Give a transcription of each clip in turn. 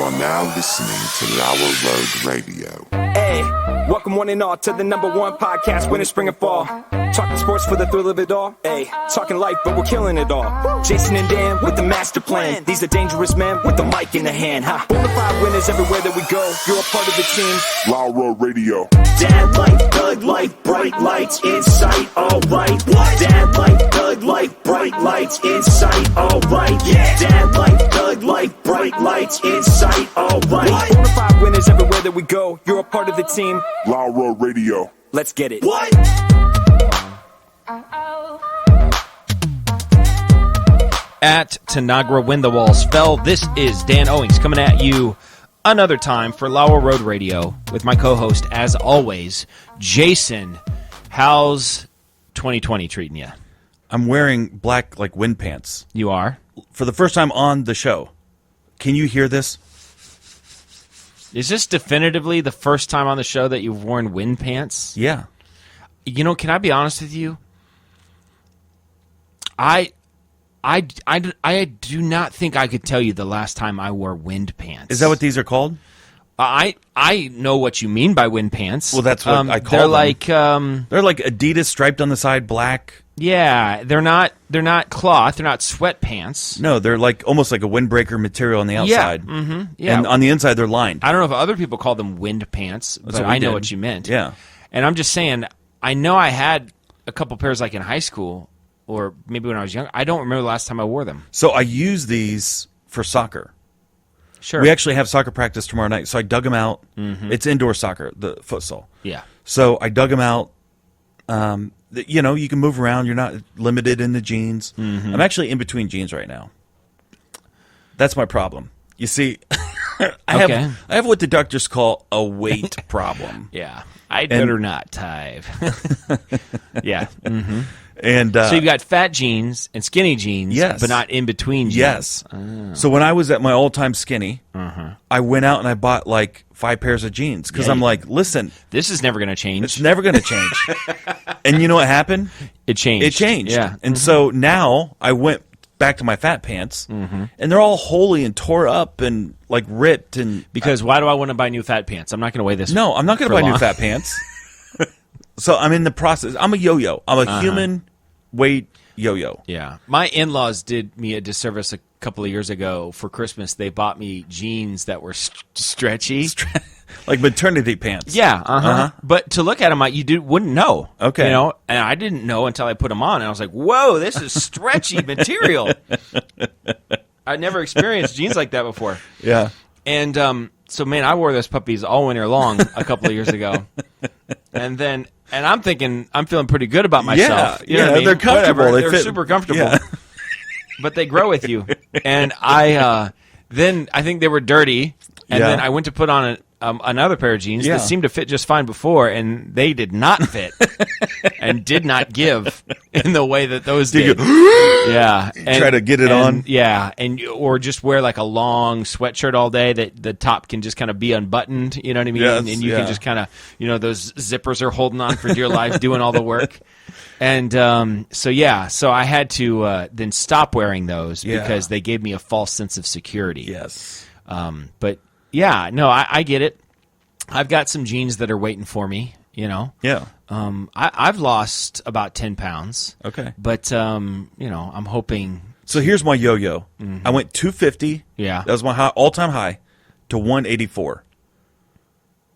are now listening to Lower Road Radio. Hey, welcome one and all to the #1 podcast, winter, spring, and fall. Talking sports for the thrill of it all. Hey, talking life, but we're killing it all. Jason and Dan with the master plan. These are dangerous men with the mic in the hand. Bonafide winners everywhere that we go. You're a part of the team. Lower Road Radio. Dad light, Doug light, bright lights in sight. All right. What? Dad light, Doug light, bright lights in sight. All right. Yeah. Dad light, Doug light, bright lights in sight. All right. Bonafide winners everywhere that we go. You're a part of the team. Lower Road Radio. Let's get it. What? At Tanagra Win the Walls Fell, this is Dan Owings coming at you another time for Lower Road Radio with my co-host, as always, Jason. How's 2020 treating you? I'm wearing black, like, wind pants. You are? For the first time on the show. Can you hear this? Is this definitively the first time on the show that you've worn wind pants? Yeah. You know, can I be honest with you? I do not think I could tell you the last time I wore wind pants. Is that what these are called? I know what you mean by wind pants. Well, that's what I call them. They're like Adidas striped on the side, black. Yeah, they're not cloth. They're not sweatpants. No, they're like almost like a windbreaker material on the outside. Yeah, mm-hmm, yeah. And on the inside, they're lined. I don't know if other people call them wind pants, but I know what you meant. Yeah. And I'm just saying, I know I had a couple pairs like in high school, or maybe when I was young. I don't remember the last time I wore them. So I use these for soccer. Sure. We actually have soccer practice tomorrow night, so I dug them out. Mm-hmm. It's indoor soccer, the futsal. Yeah. So I dug them out. You know, you can move around. You're not limited in the jeans. Mm-hmm. I'm actually in between jeans right now. That's my problem. You see, I have what the doctors call a weight problem. Yeah. I'd better not, Tive. Yeah. Mm-hmm. And so you've got fat jeans and skinny jeans, yes, but not in between jeans. Yes. Oh. So when I was at my all-time skinny, I went out and I bought like 5 pairs of jeans because I'm like, listen, this is never going to change. It's never going to change. And you know what happened? It changed. It changed. Yeah. And so now I went back to my fat pants, and they're all holey and tore up and like ripped. And because why do I want to buy new fat pants? I'm not going to weigh this. No, I'm not going to buy new fat pants. So I'm in the process. I'm a yo-yo. I'm a human weight yo-yo. Yeah. My in-laws did me a disservice a couple of years ago. For Christmas, they bought me jeans that were stretchy. Like maternity pants. Yeah. But to look at them, wouldn't know. Okay. You know, and I didn't know until I put them on, and I was like, whoa, this is stretchy material. I never experienced jeans like that before. Yeah. And so, man, I wore those puppies all winter long a couple of years ago. And I'm thinking, I'm feeling pretty good about myself. Yeah, you know what I mean? They're comfortable. They're super comfortable. Yeah. But they grow with you. And then I think they were dirty. And then I went to put on another pair of jeans that seemed to fit just fine before, and they did not fit and did not give in the way that those did. Yeah. And try to get it on? Yeah. Or just wear like a long sweatshirt all day that the top can just kind of be unbuttoned, you know what I mean? Yes, and you can just kind of, those zippers are holding on for dear life, doing all the work. And so I had to then stop wearing those because they gave me a false sense of security. Yes. But yeah, no, I get it. I've got some jeans that are waiting for me, Yeah. I've lost about 10 pounds. Okay. But, I'm hoping. So here's my yo-yo. I went 250. Yeah. That was my all-time high to 184.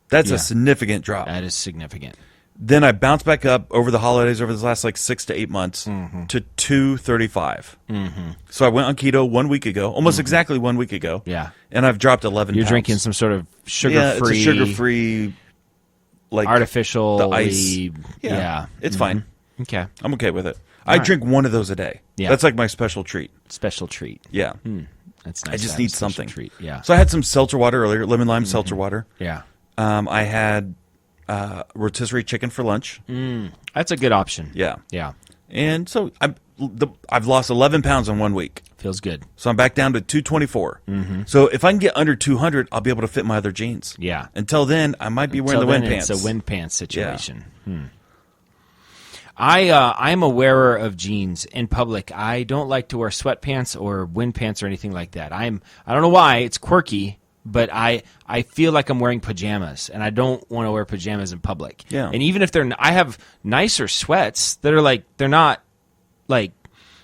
That's a significant drop. That is significant. Then I bounced back up over the holidays over the last like 6 to 8 months to 235. So I went on keto 1 week ago, almost exactly 1 week ago. Yeah. And I've dropped 11 You're pounds. drinking some sort of sugar-free. Yeah, it's a sugar-free, like artificial. The ice. Yeah. It's fine. Okay. I'm okay with it. I drink one of those a day. Yeah. That's like my special treat. Special treat. Yeah. That's nice. I just need something. Treat. Yeah. So I had some seltzer water earlier, lemon lime seltzer water. Yeah. I had rotisserie chicken for lunch. That's a good option. Yeah. Yeah. And so I've lost 11 pounds in 1 week. Feels good. So I'm back down to 224. So if I can get under 200, I'll be able to fit my other jeans. Yeah. Until then, I might be wearing the wind pants. It's a wind pants situation. Yeah. I'm a wearer of jeans in public. I don't like to wear sweatpants or wind pants or anything like that. I don't know why. It's quirky. but I feel like I'm wearing pajamas, and I don't want to wear pajamas in public. Yeah. And even if I have nicer sweats that are like, they're not like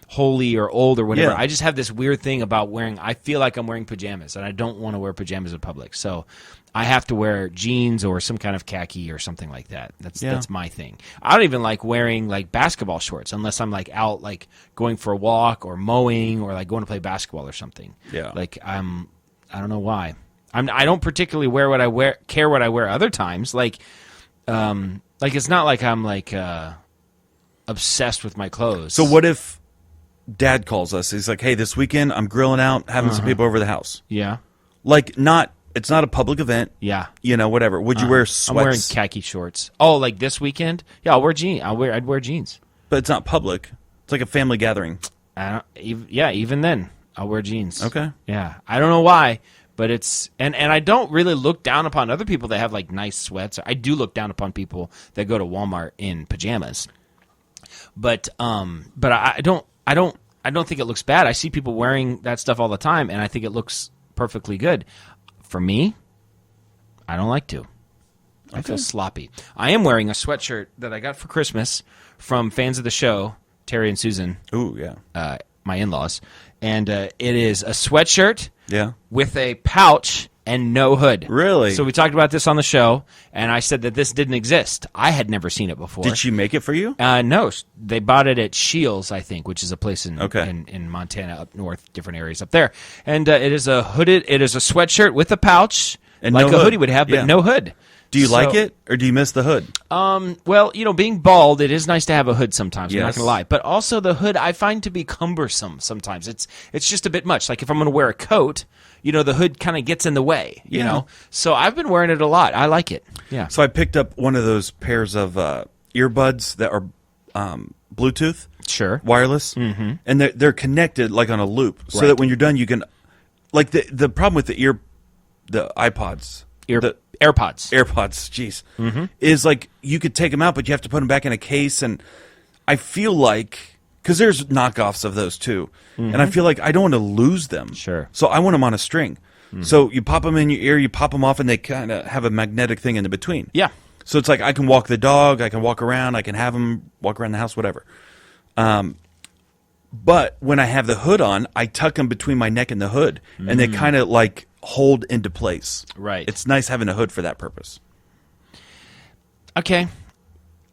holy or old or whatever. Yeah. I just have this weird thing about I feel like I'm wearing pajamas, and I don't want to wear pajamas in public. So I have to wear jeans or some kind of khaki or something like that. That's my thing. I don't even like wearing like basketball shorts unless I'm like out like going for a walk or mowing or like going to play basketball or something. Yeah. Like I don't know why. I don't particularly care what I wear other times. Like it's not like I'm like obsessed with my clothes. So what if Dad calls us? He's like, "Hey, this weekend I'm grilling out, having some people over the house." Yeah. Like it's not a public event. Yeah. You know, whatever. Would you wear sweats? I'm wearing khaki shorts. Oh, like this weekend? Yeah, I'll wear jeans. I'd wear jeans. But it's not public. It's like a family gathering. Even then, I'll wear jeans. Okay. Yeah. I don't know why, but it's and I don't really look down upon other people that have like nice sweats. I do look down upon people that go to Walmart in pajamas. But I don't think it looks bad. I see people wearing that stuff all the time, and I think it looks perfectly good. For me, I don't like to. I feel sloppy. I am wearing a sweatshirt that I got for Christmas from fans of the show, Terry and Susan. Ooh, yeah. My in-laws. And it is a sweatshirt with a pouch and no hood. Really? So we talked about this on the show, and I said that this didn't exist. I had never seen it before. Did she make it for you? No. They bought it at Shields, I think, which is a place in Montana up north, different areas up there. And it is a sweatshirt with a pouch, And like no a hood. hoodie would have, but Yeah. no hood. Do you like it, or do you miss the hood? Well, being bald, it is nice to have a hood sometimes. I'm not Yes. going to lie. But also the hood I find to be cumbersome sometimes. It's just a bit much. Like if I'm going to wear a coat, the hood kind of gets in the way, you know? So I've been wearing it a lot. I like it. Yeah. So I picked up one of those pairs of earbuds that are Bluetooth. Sure. Wireless. Mm-hmm. And they're connected like on a loop, so that when you're done, you can... Like the problem with the iPods... AirPods, jeez, is like you could take them out, but you have to put them back in a case. And I feel like, because there's knockoffs of those too, and I feel like I don't want to lose them. Sure. So I want them on a string. So you pop them in your ear, you pop them off, and they kind of have a magnetic thing in the between. Yeah. So it's like I can walk the dog, I can walk around, I can have them walk around the house, whatever. But when I have the hood on, I tuck them between my neck and the hood, and they kind of like hold into place. Right. It's nice having a hood for that purpose. Okay.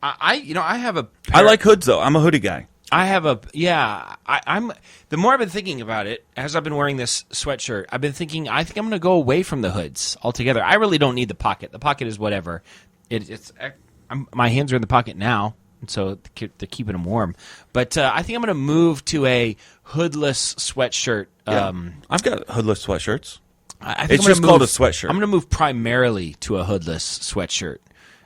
I have a... I like hoods, though. I'm a hoodie guy. I have a... Yeah. I'm... The more I've been thinking about it, as I've been wearing this sweatshirt, I've been thinking, I think I'm going to go away from the hoods altogether. I really don't need the pocket. The pocket is whatever. My hands are in the pocket now, so they're keeping them warm. But I think I'm going to move to a hoodless sweatshirt. I've got hoodless sweatshirts. I think It's I'm just gonna called a move- sweatshirt. I'm going to move primarily to a hoodless sweatshirt.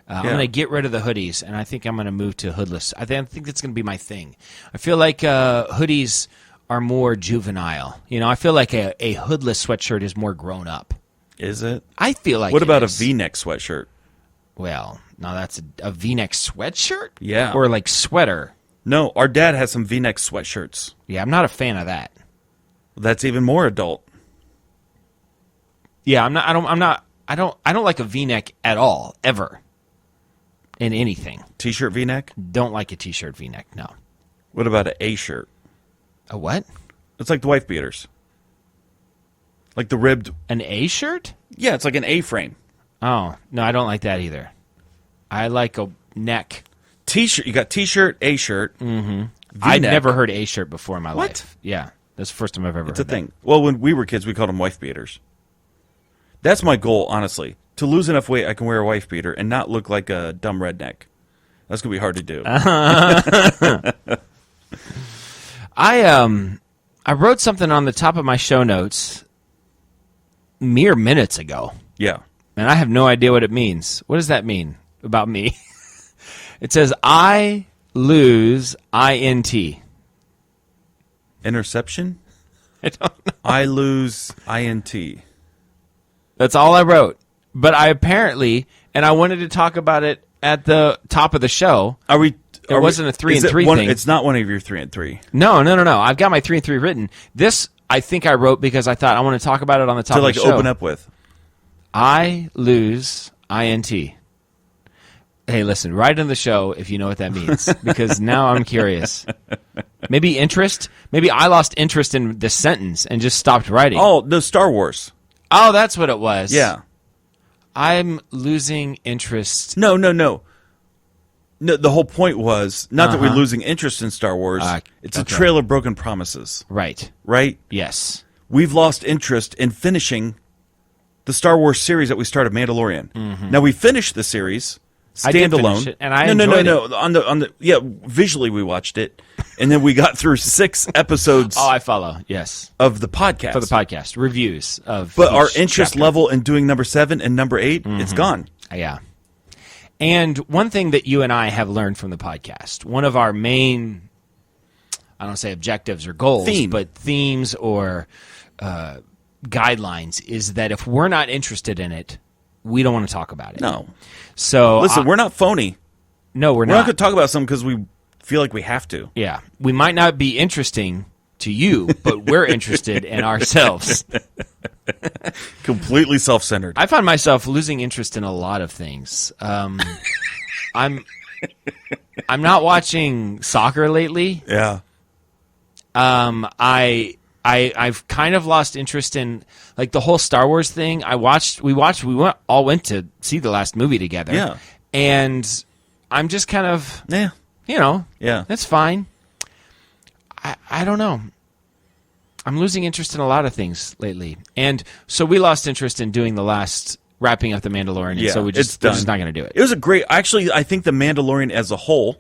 I'm going to get rid of the hoodies, and I think I'm going to move to hoodless. I think that's going to be my thing. I feel like hoodies are more juvenile. I feel like a hoodless sweatshirt is more grown up. Is it? I feel like What it about is. a V-neck sweatshirt? Well, no, that's a V-neck sweatshirt? Yeah. Or like sweater? No, our dad has some V-neck sweatshirts. Yeah, I'm not a fan of that. That's even more adult. Yeah, I don't like a V-neck at all, ever. In anything. T-shirt V-neck? Don't like a t-shirt V-neck, no. What about an A-shirt? A what? It's like the wife beaters. Like the ribbed... An A shirt? Yeah, it's like an A-frame. Oh, no, I don't like that either. I like a neck. T-shirt. You got T-shirt, A-shirt. Mm-hmm. I'd never heard A shirt before in my What? life. Yeah, that's the first time I've ever It's heard a thing. Well, when we were kids, we called them wife beaters. That's my goal, honestly. To lose enough weight, I can wear a wife beater and not look like a dumb redneck. That's going to be hard to do. I wrote something on the top of my show notes mere minutes ago. Yeah. And I have no idea what it means. What does that mean about me? It says, I lose INT. Interception? I don't know. I lose INT. That's all I wrote. But I apparently, and I wanted to talk about it at the top of the show. It wasn't a 3 and 3 thing. It's not one of your 3 and 3. No. I've got my 3 and 3 written. This, I think I wrote because I thought I want to talk about it on the top To of like the show. open up with. I lose INT. Hey, listen, write in the show if you know what that means, because now I'm curious. Maybe interest? Maybe I lost interest in the sentence and just stopped writing. Oh, no, Star Wars. Oh, that's what it was. Yeah. I'm losing interest. No. No, the whole point was not that we're losing interest in Star Wars. It's a trail of broken promises. Right. Right? Yes. We've lost interest in finishing the Star Wars series that we started, Mandalorian. Now, we finished the series I did standalone. finish it, and I enjoyed it. On the visually we watched it, and then we got through 6 episodes Oh, I follow. Yes. of the podcast. For the podcast. Reviews of But our each interest chapter. level in doing number 7 and number 8, it's gone. Yeah. And one thing that you and I have learned from the podcast, one of our main, I don't say objectives or goals, but themes or guidelines is that if we're not interested in it, we don't want to talk about it. No. So Listen, we're not phony. No, we're We're not not. going to talk about something because we feel like we have to. Yeah. We might not be interesting to you, but we're interested in ourselves. Completely self-centered. I find myself losing interest in a lot of things. I'm not watching soccer lately. Yeah. I've kind of lost interest in like the whole Star Wars thing. We all went to see the last movie together. Yeah. And I'm just kind of, Yeah. Yeah. that's fine. I don't know. I'm losing interest in a lot of things lately. And so we lost interest in doing wrapping up The Mandalorian. Yeah, so we're it's just not going to do it. It was a great... Actually, I think The Mandalorian as a whole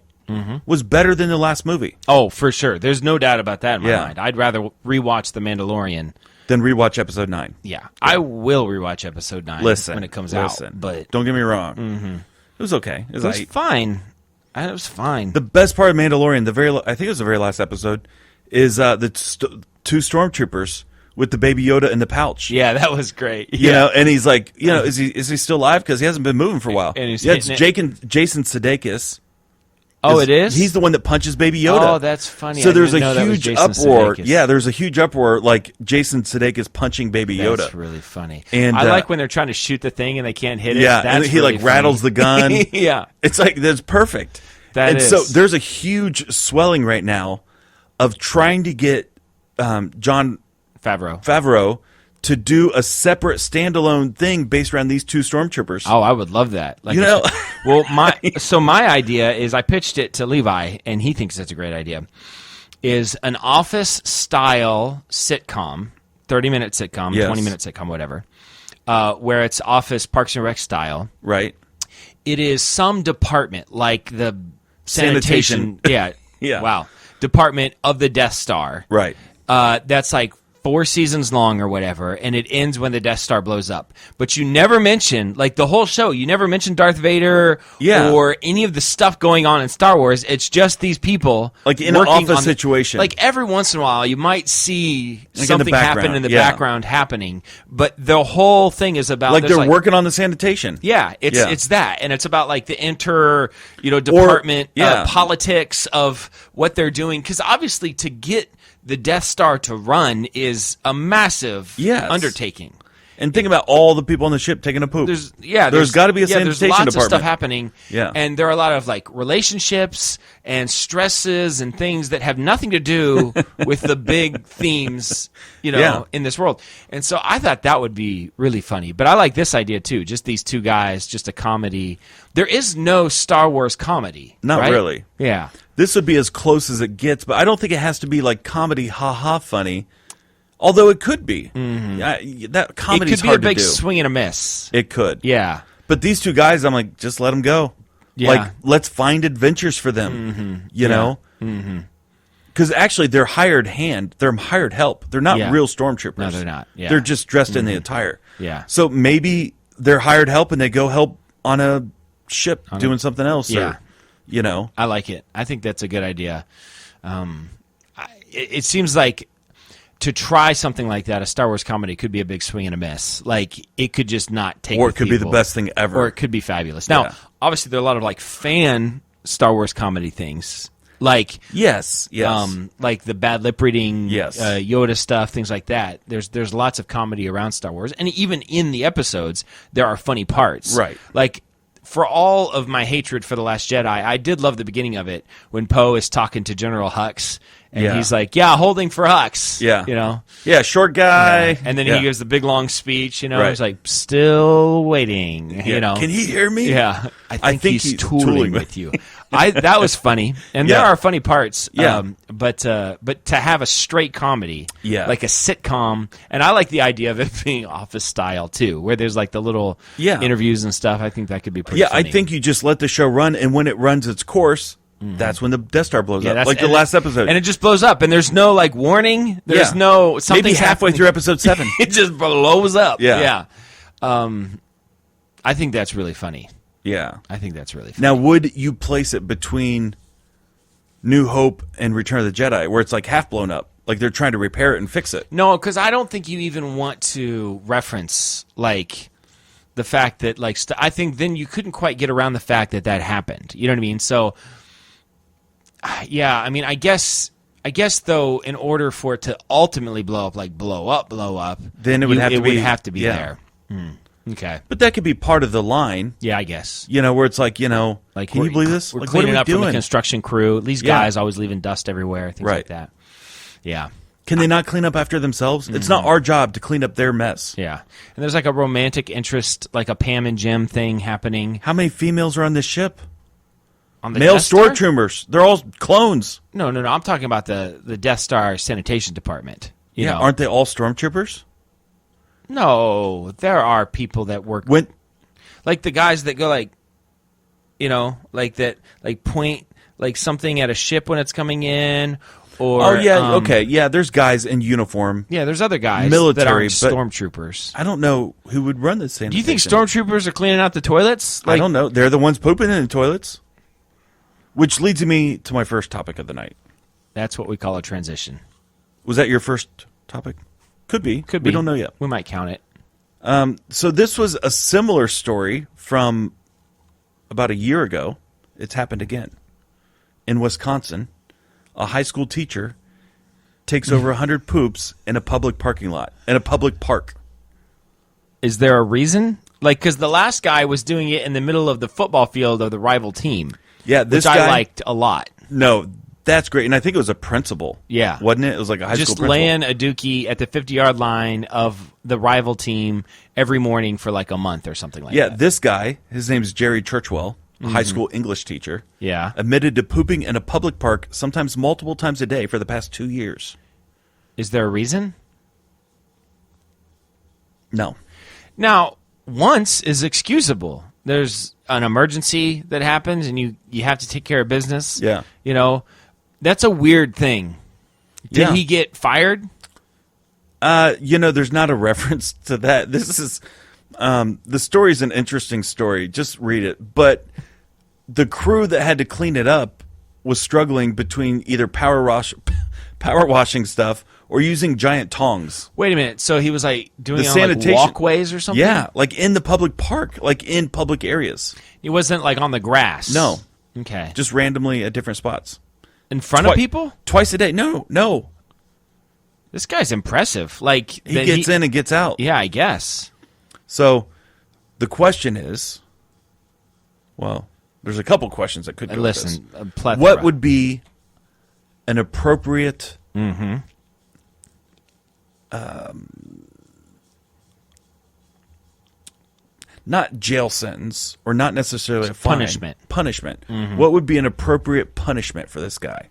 was better than the last movie. Oh, for sure. There's no doubt about that in my Yeah. mind. I'd rather rewatch The Mandalorian. Then rewatch Episode 9. Yeah. I will rewatch Episode 9 when it comes out. But don't get me wrong. It was okay. it was fine. It was fine. The best part of Mandalorian, I think it was the very last episode, is the 2 stormtroopers with the Baby Yoda in the pouch. Yeah, that was great. You know, and he's like, is he still alive? Because he hasn't been moving for a while. And he's it's hitting Jason Sudeikis. Oh, it is? He's the one that punches Baby Yoda. Oh, that's funny. So I there's didn't know a that was huge Jason uproar. Sudeikis. Yeah, there's a huge uproar, like Jason Sudeikis punching Baby Yoda. That's really funny. And, I like when they're trying to shoot the thing and they can't hit it. Yeah, That's and he really like rattles funny. the gun. Yeah. It's like, that's perfect. That and so is. there's a huge swelling right now of trying to get Jon Favreau to do a separate standalone thing based around these 2 stormtroopers. Oh, I would love that. Like, well, my idea is I pitched it to Levi, and he thinks it's a great idea. Is an Office-style sitcom, 30-minute sitcom, Yes. 20-minute sitcom, whatever, where it's Office Parks and Rec style. Right. It is some department, like the sanitation. Yeah. Yeah. Wow. Department of the Death Star. Right. That's like 4 seasons long or whatever, and it ends when the Death Star blows up. But you never mention, like the whole show, you never mention Darth Vader or any of the stuff going on in Star Wars. It's just these people like in an working office situation. Like every once in a while, you might see like something happen in the background happening, but the whole thing is about like they're working on the sanitation. Yeah, it's that, and it's about like the department politics of what they're doing, because obviously to get the Death Star to run is a massive undertaking. And think about all the people on the ship taking a poop. There's got to be a sanitation there's lots department. of stuff happening. Yeah. And there are a lot of like relationships and stresses and things that have nothing to do with the big themes, in this world. And so I thought that would be really funny. But I like this idea too. Just these 2 guys, just a comedy. There is no Star Wars comedy. Not right? really. Yeah. This would be as close as it gets, but I don't think it has to be like comedy, ha-ha funny. Although it could be. That comedy's hard to do. It could be a big swing and a miss. It could. Yeah. But these 2 guys, I'm like, just let them go. Yeah. Like, let's find adventures for them. You know? Because actually, they're hired hand. They're hired help. They're not real stormtroopers. No, they're not. Yeah. They're just dressed in the attire. Yeah. So maybe they're hired help and they go help on a ship doing something else. Yeah. Or, I like it. I think that's a good idea. It seems like to try something like that, a Star Wars comedy could be a big swing and a miss. Like, it could just not take or with it could be the people. best thing ever. Or it could be fabulous. Now, obviously, there are a lot of like fan Star Wars comedy things. Like Yes. like the bad lip reading, Yes. Yoda stuff, things like that. There's lots of comedy around Star Wars, and even in the episodes, there are funny parts. Right. Like, for all of my hatred for The Last Jedi, I did love the beginning of it when Poe is talking to General Hux, and Yeah. he's like, "Yeah, holding for Hux." Yeah. You know. Yeah, short guy. And then Yeah. he gives the big long speech. You know, Right. he's like, "Still waiting." Yeah. You know. Can he hear me? Yeah, I think he's tooling tooling with you. That was funny, and there Yeah. are funny parts. Yeah. But to have a straight comedy, Yeah. like a sitcom, and I like the idea of it being Office style too, where there's like the little Yeah. interviews and stuff. I think that could be pretty. Yeah, funny. I think you just let the show run, and when it runs its course, that's when the Death Star blows up, that's- like the and last episode. and it just blows up, and there's no like warning. There's Yeah. no Maybe something's halfway happening. through episode 7. It just blows up. Yeah. I think that's really funny. Yeah. I think that's really funny. Now, would you place it between New Hope and Return of the Jedi, where it's like half blown up, like they're trying to repair it and fix it? No, because I don't think you even want to reference like the fact that like I think then you couldn't quite get around the fact that happened. You know what I mean? So yeah, I mean, I guess though, in order for it to ultimately blow up, like blow up, Then it would have to be yeah. there. Okay. But that could be part of the line, Yeah, I guess. where it's like, like, can you believe this? We're Like, what cleaning are we up from the doing? construction crew. These Yeah. guys always leaving dust everywhere, things like Right. that. Yeah. Can they not clean up after themselves? It's not our job to clean up their mess. Yeah. And there's like a romantic interest, like a Pam and Jim thing happening How many females are on this ship? on the Male Death Star? stormtroopers. They're all clones. No. I'm talking about the Death Star sanitation department. You know? Aren't they all stormtroopers? No, there are people that work When like the guys that go like, like that, like point like something at a ship when it's coming in. Or okay, yeah. There's guys in uniform. Yeah, there's other guys that Military, aren't but- stormtroopers. I don't know who would run this sanitation. Do you think stormtroopers are cleaning out the toilets? I don't know. They're the ones pooping in the toilets. Which leads me to my first topic of the night. That's what we call a transition. Was that your first topic? Could be. Could be. We don't know yet. We might count it. So this was a similar story from about a year ago. It's happened again. In Wisconsin, a high school teacher takes over 100 poops in a public parking lot, in a public park. Is there a reason? Like, because the last guy was doing it in the middle of the football field of the rival team. Yeah, this which guy I liked a lot. No, that's great. And I think it was a principal. Yeah. Wasn't it? It was like a high school Just principal. laying a dookie at the 50-yard line of the rival team every morning for like a month or something like Yeah, that. this guy, his name's Jerry Churchwell, a high school English teacher. Yeah. Admitted to pooping in a public park sometimes multiple times a day for the past 2 years. Is there a reason? No. Now, once is excusable. There's an emergency that happens and you have to take care of business. Yeah. That's a weird thing. Did Yeah. he get fired? There's not a reference to that. This is the story's an interesting story. Just read it. But the crew that had to clean it up was struggling between either power washing stuff or using giant tongs. Wait a minute. So he was like doing The it on like sanitation- walkways or something? Yeah, like in the public park, like in public areas. He wasn't like on the grass. No. Okay. Just randomly at different spots. In front of people? Twice a day. No. This guy's impressive. Like He gets in and gets out. Yeah, I guess. So the question is, well, there's a couple questions that could go with this. Listen, a plethora. What would be an appropriate not jail sentence or not necessarily a fine. Punishment. What would be an appropriate punishment for this guy?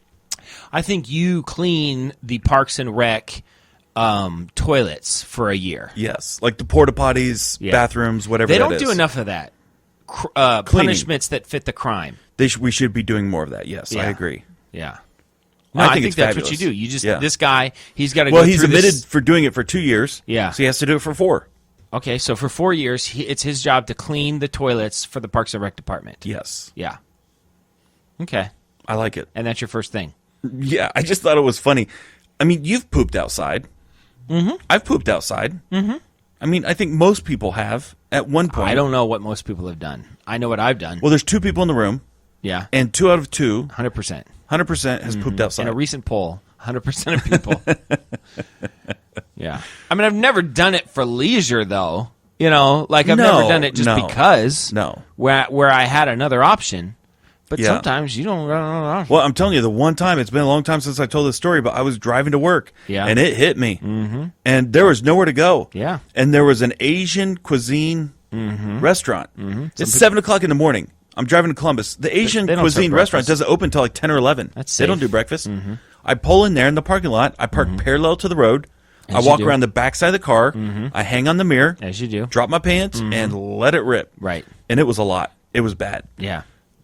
I think you clean the Parks and Rec toilets for a year. Yes, like the porta potties, Yeah. bathrooms, whatever They that don't is. do enough of that. Cleaning. Punishments that fit the crime. We should be doing more of that. Yes, I Yeah. agree. Yeah. No, I I think think it's that's fabulous. what you do. You just Yeah. this guy, he's got to Well, go he's through admitted this. for doing it for 2 years. Yeah. So he has to do it for 4. Okay, so for 4 years, it's his job to clean the toilets for the Parks and Rec department. Yes. Yeah. Okay, I like it. and that's your first thing. Yeah, I just thought it was funny. I mean, you've pooped outside. Mm-hmm. I've pooped outside. Mm-hmm. I mean, I think most people have at one point. I don't know what most people have done. I know what I've done. Well, there's 2 people in the room. Yeah. And 2 out of 2, 100%. 100% has pooped outside. In a recent poll, 100% of people. Yeah. I mean, I've never done it for leisure, though. You know, like I've never done it just because. No. Where I had another option. But Yeah. sometimes you don't. Well, I'm telling you, the one time, it's been a long time since I told this story, but I was driving to work, Yeah. and it hit me. Mm-hmm. And there was nowhere to go. Yeah. And there was an Asian cuisine restaurant. Mm-hmm. It's 7 o'clock in the morning. I'm driving to Columbus. The Asian they don't cuisine serve restaurant breakfast. doesn't open until like 10 or 11. That's They don't safe. do breakfast. I pull in there in the parking lot. I park parallel to the road. As I you walk do. around the backside of the car. I hang on the mirror. As you do. Drop my pants and let it rip. Right. And it was a lot. It was bad. Yeah.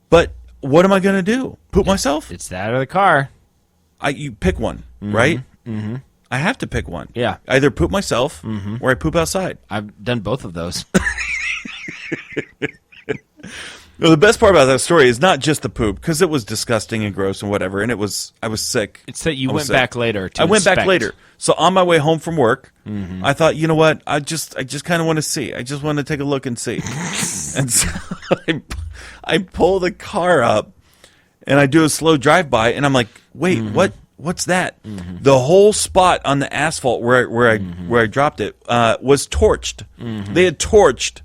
But what am I going to do? Poop myself? It's that or the car. You pick one, right? Mm-hmm. I have to pick one. Yeah. Either poop myself or I poop outside. I've done both of those. No, the best part about that story is not just the poop, because it was disgusting and gross and whatever, and I was sick. It's that you I was went sick. back later to I went back inspect. later. So on my way home from work, I thought, you know what? I just kind of want to see. I just want to take a look and see. And so I pull the car up, and I do a slow drive-by, and I'm like, wait, what's that? The whole spot on the asphalt where I dropped it was torched. They had torched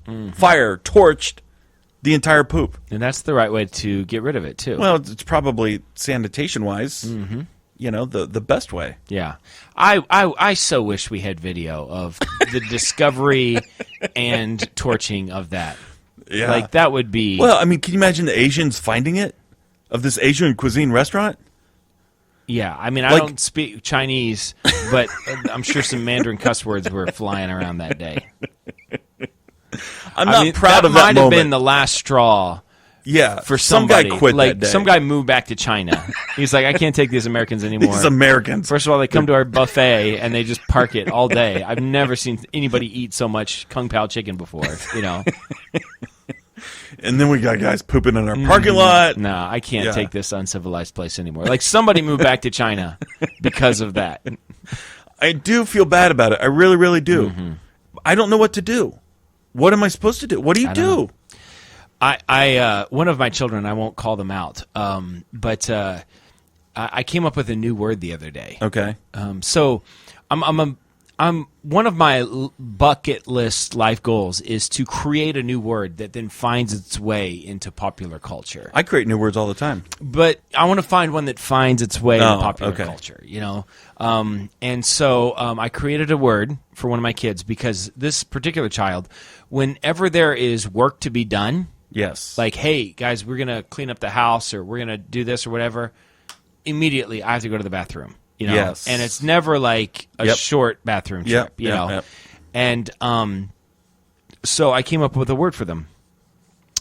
the entire poop. And that's the right way to get rid of it, too. Well, it's probably sanitation-wise, the best way. Yeah. I so wish we had video of the discovery and torching of that. Yeah. Like, that would be... Well, I mean, can you imagine the Asians finding it? Of this Asian cuisine restaurant? Yeah, I mean, I don't speak Chinese, but I'm sure some Mandarin cuss words were flying around that day. I'm not proud of that might have moment. been the last straw Yeah, for some somebody. guy quit like, that day. some guy moved back to China. He's like, I can't take these Americans anymore. These Americans. First of all, they come to our buffet and they just park it all day. I've never seen anybody eat so much Kung Pao chicken before, you know. And then we got guys pooping in our parking lot. No, I can't Yeah. take this uncivilized place anymore. Like, somebody moved back to China because of that. I do feel bad about it. I really, really do. I don't know what to do. What am I supposed to do? What do you do? I one of my children, I won't call them out, but I came up with a new word the other day. Okay. So I'm one of my bucket list life goals is to create a new word that then finds its way into popular culture. I create new words all the time. But I want to find one that finds its way in Oh, popular okay. culture, you know? And so I created a word for one of my kids because this particular child, whenever there is work to be done, Yes. like, hey, guys, we're going to clean up the house or we're going to do this or whatever, immediately I have to go to the bathroom, you know? Yes. And it's never like a Yep. short bathroom trip, Yep, you yep, know? yep. And so I came up with a word for them.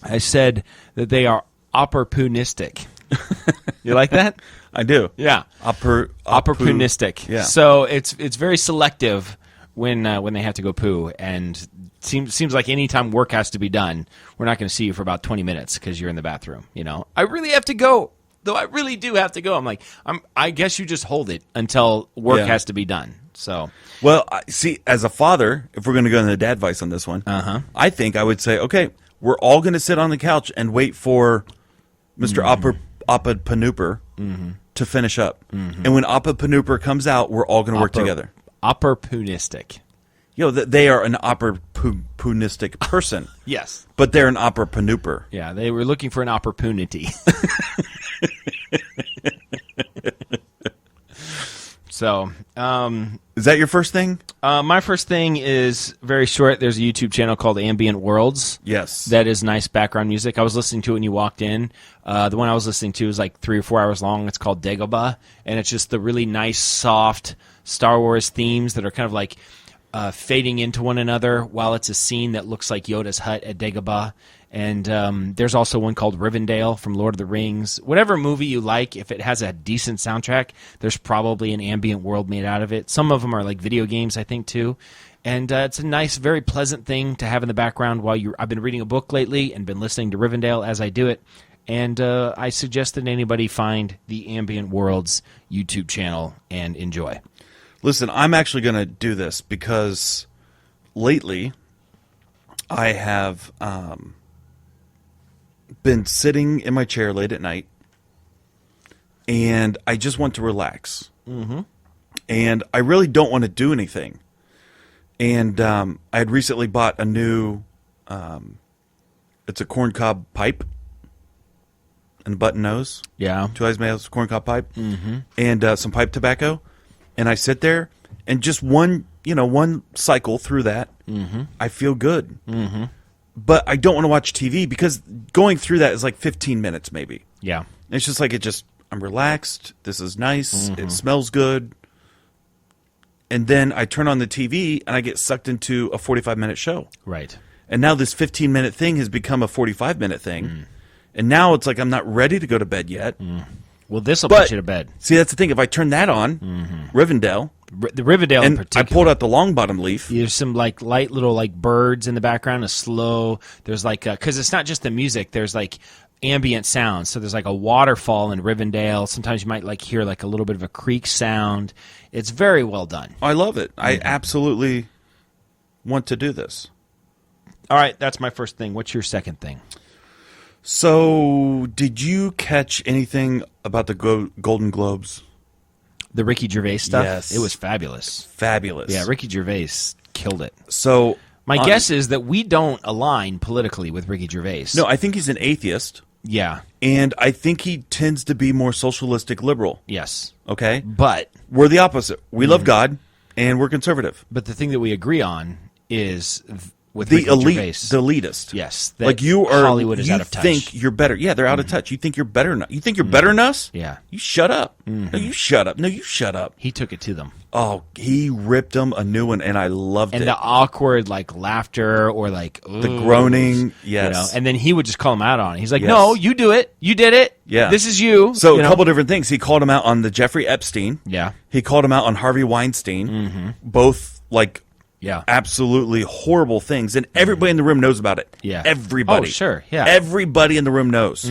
I said that they are opportunistic. You like that? I do. Yeah. Opportunistic. Yeah. So it's very selective when they have to go poo, and seems like any time work has to be done, we're not going to see you for about 20 minutes because you're in the bathroom. You know, I really have to go. Though I really do have to go. I'm like, I guess you just hold it until work Yeah. has to be done. So Well, see, as a father, if we're going to go into the dad advice on this one, I think I would say, okay, we're all going to sit on the couch and wait for Mr. Appa Panooper to finish up. And when Appa Panooper comes out, we're all going to work together. opportunistic. You know, they are an opportunistic person, Yes. but they're an opportunooper. Yeah, they were looking for an opportunity. So, Is that your first thing? my first thing is very short. There's a YouTube channel called Ambient Worlds. Yes. That is nice background music. I was listening to it when you walked in. The one I was listening to is like 3 or 4 hours long. It's called Dagobah, and it's just the really nice, soft Star Wars themes that are kind of like fading into one another while it's a scene that looks like Yoda's hut at Dagobah. And there's also one called Rivendell from Lord of the Rings. Whatever movie you like, if it has a decent soundtrack, there's probably an ambient world made out of it. Some of them are like video games, I think, too. And it's a nice, very pleasant thing to have in the background while I've been reading a book lately and been listening to Rivendell as I do it. And I suggest that anybody find the Ambient Worlds YouTube channel and enjoy. Listen, I'm actually going to do this because lately I have been sitting in my chair late at night, and I just want to relax. Mm-hmm. And I really don't want to do anything. And I had recently bought a new, it's a corncob pipe and a button nose. Yeah. 2 Eyes Male's corncob pipe. Mm-hmm. And some pipe tobacco. And I sit there, and just one cycle through that, mm-hmm. I feel good. Mm-hmm. But I don't want to watch TV because going through that is like 15 minutes maybe. Yeah. It's just like I'm relaxed. This is nice. Mm-hmm. It smells good. And then I turn on the TV and I get sucked into a 45-minute show. Right. And now this 15-minute thing has become a 45-minute thing. Mm. And now it's like I'm not ready to go to bed yet. Mm. Well, this will put you to bed. See, that's the thing. If I turn that on, mm-hmm. Rivendell. The Rivendell in particular. I pulled out the long bottom leaf. There's some like light little like birds in the background, a slow. There's like because it's not just the music. There's like ambient sounds. So there's like a waterfall in Rivendell. Sometimes you might like hear like a little bit of a creek sound. It's very well done. I love it. Mm-hmm. I absolutely want to do this. All right, that's my first thing. What's your second thing? So, did you catch anything about the Golden Globes? The Ricky Gervais stuff? Yes. It was fabulous. Fabulous. Yeah, Ricky Gervais killed it. So, my guess is that we don't align politically with Ricky Gervais. No, I think he's an atheist. Yeah. And I think he tends to be more socialistic liberal. Yes. Okay? But we're the opposite. We love God, and we're conservative. But the thing that we agree on is with the Ricky elite, Gervais. the elitist. Yes. Like you are, Hollywood is you out of touch. think you're better. Yeah, they're out of touch. You think you're better than us. You think you're better than us? Yeah. You shut up. No, you shut up. No, you shut up. He took it to them. Oh, he ripped them a new one, and I loved it. And the awkward, like, laughter or, like, the groaning, yes. And then he would just call him out on it. He's like, no, you do it. You did it. Yeah. This is you. So a couple different things. He called him out on the Jeffrey Epstein. Yeah. He called him out on Harvey Weinstein. Both, like, absolutely horrible things. And everybody in the room knows about it. Yeah. Everybody. Oh, sure. Yeah. Everybody in the room knows.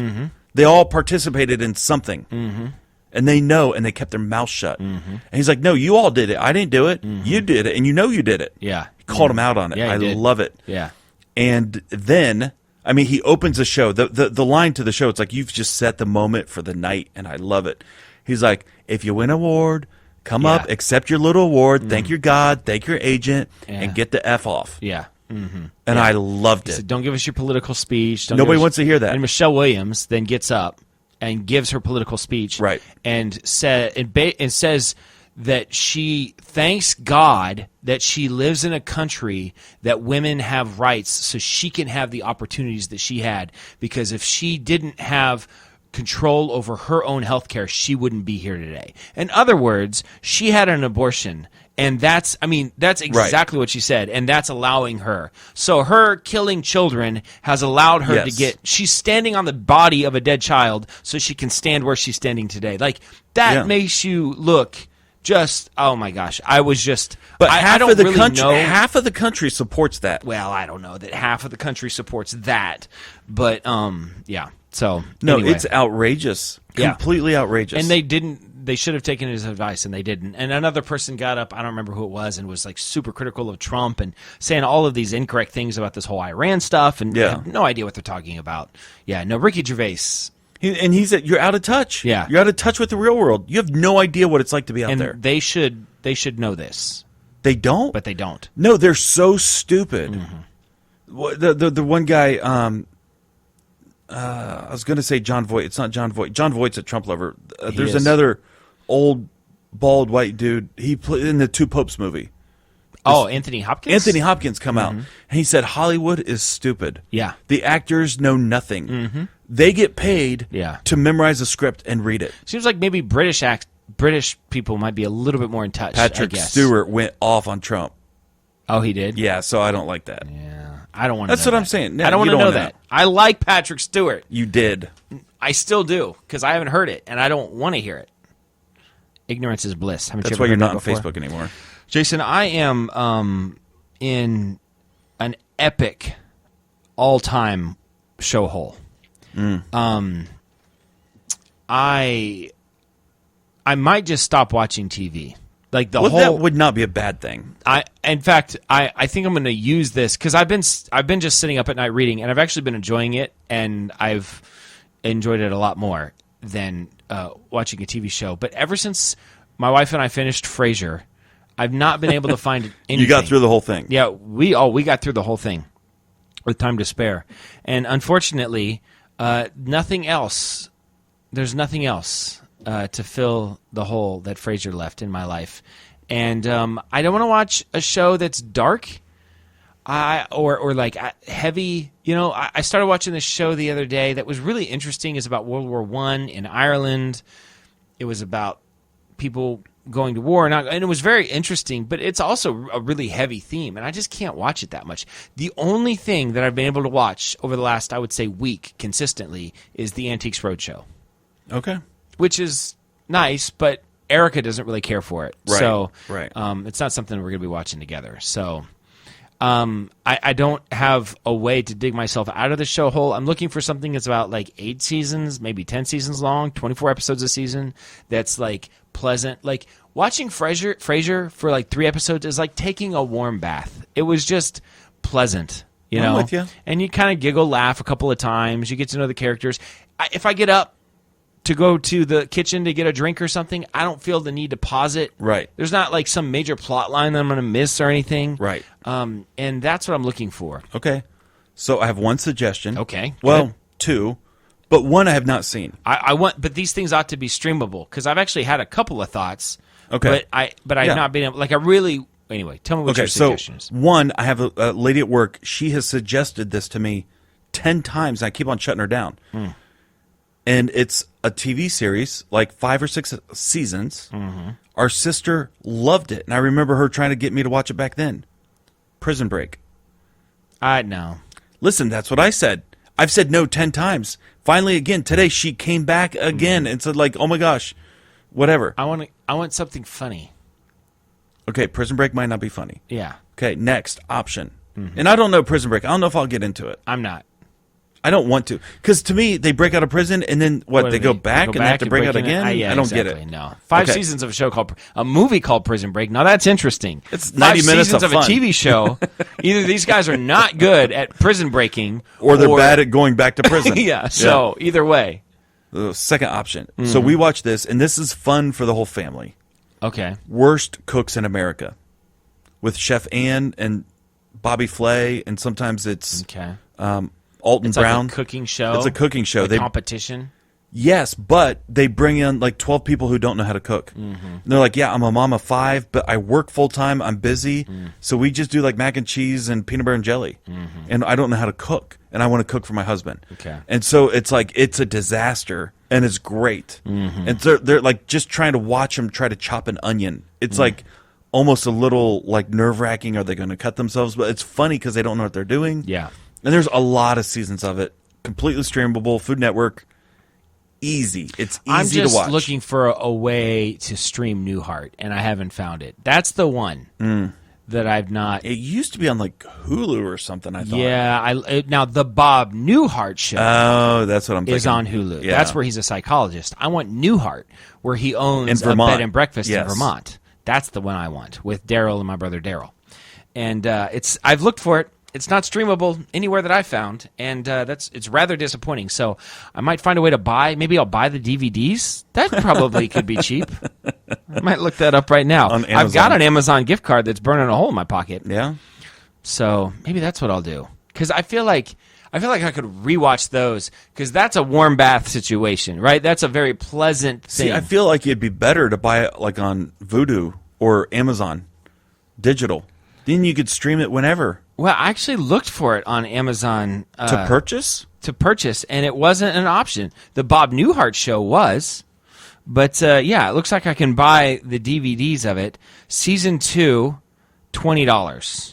They all participated in something. And they know, and they kept their mouth shut. And he's like, no, you all did it. I didn't do it. You did it, and you know you did it. Yeah. He called him out on it. Yeah, I did. love it. Yeah. And then, I mean, he opens the show. The line to the show, it's like, you've just set the moment for the night, and I love it. He's like, if you win an award, come up, accept your little award, thank your God, thank your agent, and get the F off. Yeah. And I loved it. He said, don't give us your political speech. Nobody wants to hear that. And Michelle Williams then gets up and gives her political speech, right? And says that she thanks God that she lives in a country that women have rights, so she can have the opportunities that she had. Because if she didn't have control over her own health care, she wouldn't be here today. In other words, she had an abortion. And that's exactly what she said, and that's allowing her. So her killing children has allowed her to get, she's standing on the body of a dead child so she can stand where she's standing today. Like, that makes you look just, oh my gosh, I was just, but I don't really know. Half of the country supports that. Well, I don't know that half of the country supports that, but yeah. So no, anyway. It's outrageous, completely outrageous. And they should have taken his advice, and they didn't. And another person got up, I don't remember who it was, and was like super critical of Trump and saying all of these incorrect things about this whole Iran stuff, and had no idea what they're talking about. Yeah, no, Ricky Gervais. He said, you're out of touch. Yeah. You're out of touch with the real world. You have no idea what it's like to be out there. They should know this. They don't? But they don't. No, they're so stupid. The one guy, I was going to say John Voight. It's not John Voight. John Voight's a Trump lover. There's another old, bald, white dude. He played in the Two Popes movie. Anthony Hopkins? Anthony Hopkins come out, and he said, Hollywood is stupid. Yeah. The actors know nothing. They get paid to memorize a script and read it. Seems like maybe British people might be a little bit more in touch, Patrick I guess. Stewart went off on Trump. Oh, he did? Yeah, so I don't like that. Yeah. I don't want to know That's what that. I'm saying. No, I don't want to know know that. I like Patrick Stewart. You did. I still do, because I haven't heard it, and I don't want to hear it. Ignorance is bliss. That's why you're not on Facebook anymore. Jason, I am in an epic all-time show hole. I might just stop watching TV. Like the Well, whole. that would not be a bad thing. In fact, I think I'm going to use this because I've been just sitting up at night reading, and I've actually been enjoying it, and I've enjoyed it a lot more than watching a TV show. But ever since my wife and I finished Frasier, I've not been able to find anything. You got through the whole thing. Yeah, we got through the whole thing with time to spare, and unfortunately, nothing else. There's nothing else to fill the hole that Frasier left in my life, and I don't want to watch a show that's dark, or like heavy. You know, I started watching this show the other day that was really interesting. It's about World War I in Ireland. It was about people going to war, and it was very interesting, but it's also a really heavy theme, and I just can't watch it that much. The only thing that I've been able to watch over the last, I would say, week consistently is the Antiques Roadshow. Okay. Which is nice, but Erica doesn't really care for it. Right, So right. It's not something we're going to be watching together. So I don't have a way to dig myself out of the show hole. I'm looking for something that's about like 8 seasons, maybe 10 seasons long, 24 episodes a season, that's like pleasant. Like watching Frasier for like 3 episodes is like taking a warm bath. It was just pleasant. You know? I'm with you. And you kind of giggle, laugh a couple of times. You get to know the characters. If I get up to go to the kitchen to get a drink or something, I don't feel the need to pause it. Right. There's not like some major plot line that I'm going to miss or anything. Right. And that's what I'm looking for. Okay. So I have one suggestion. Okay. Well, Good. 2, but 1 I have not seen. I want, but these things ought to be streamable because I've actually had a couple of thoughts. Okay. But I've Yeah. not been able. Like I really. Anyway, tell me what Okay, your so suggestion is. 1, I have a lady at work. She has suggested this to me 10 times. And I keep on shutting her down. And it's a TV series, like 5 or 6 seasons. Mm-hmm. Our sister loved it, and I remember her trying to get me to watch it back then. Prison Break. No. Listen, that's what I said. I've said no 10 times. Finally, again, today she came back again and said, like, oh my gosh, whatever. I want something funny. Okay, Prison Break might not be funny. Yeah. Okay, next option. And I don't know Prison Break. I don't know if I'll get into it. I'm not. I don't want to. Because to me, they break out of prison and then, What they do go back and they have to break out in? again? Yeah, I don't exactly. get it. No. 5 Okay. seasons of a movie called Prison Break. Now that's interesting. It's 5 90 minutes seasons of of a fun. TV show. Either these guys are not good at prison breaking, Or they're bad at going back to prison. yeah. So either way. The second option. So we watch this, and this is fun for the whole family. Okay. Worst Cooks in America. With Chef Ann and Bobby Flay, and sometimes it's Okay. Alton It's Brown. like a cooking show. It's a cooking show. Like competition. Yes, but they bring in like 12 people who don't know how to cook. Mm-hmm. And they're like, yeah, I'm a mom of 5, but I work full time. I'm busy. So we just do like mac and cheese and peanut butter and jelly. And I don't know how to cook. And I want to cook for my husband. Okay. And so it's like, it's a disaster and it's great. And so they're like just trying to watch them try to chop an onion. It's like almost a little like nerve wracking. Are they going to cut themselves? But it's funny because they don't know what they're doing. Yeah. And there's a lot of seasons of it. Completely streamable. Food Network. Easy. It's I'm easy just to watch. looking for a way to stream Newhart, and I haven't found it. That's the one that I've not. It used to be on like Hulu or something, I thought. Yeah, now the Bob Newhart show Oh, that's what I'm thinking. is on Hulu. Yeah. That's where he's a psychologist. I want Newhart, where he owns In a Vermont. bed and breakfast in Yes. Vermont. That's the one I want with Daryl and my brother Daryl. And I've looked for it. It's not streamable anywhere that I found, and it's rather disappointing. So I might find a way to buy. Maybe I'll buy the DVDs. That probably could be cheap. I might look that up right now. On I've got Amazon. an Amazon gift card that's burning a hole in my pocket. Yeah. So maybe that's what I'll do. Because I feel like I could rewatch those because that's a warm bath situation, right? That's a very pleasant thing. See, I feel like it'd be better to buy it like on Vudu or Amazon digital. Then you could stream it whenever. Well, I actually looked for it on Amazon To purchase? to purchase, and it wasn't an option. The Bob Newhart show was, but yeah, it looks like I can buy the DVDs of it. Season 2, $20.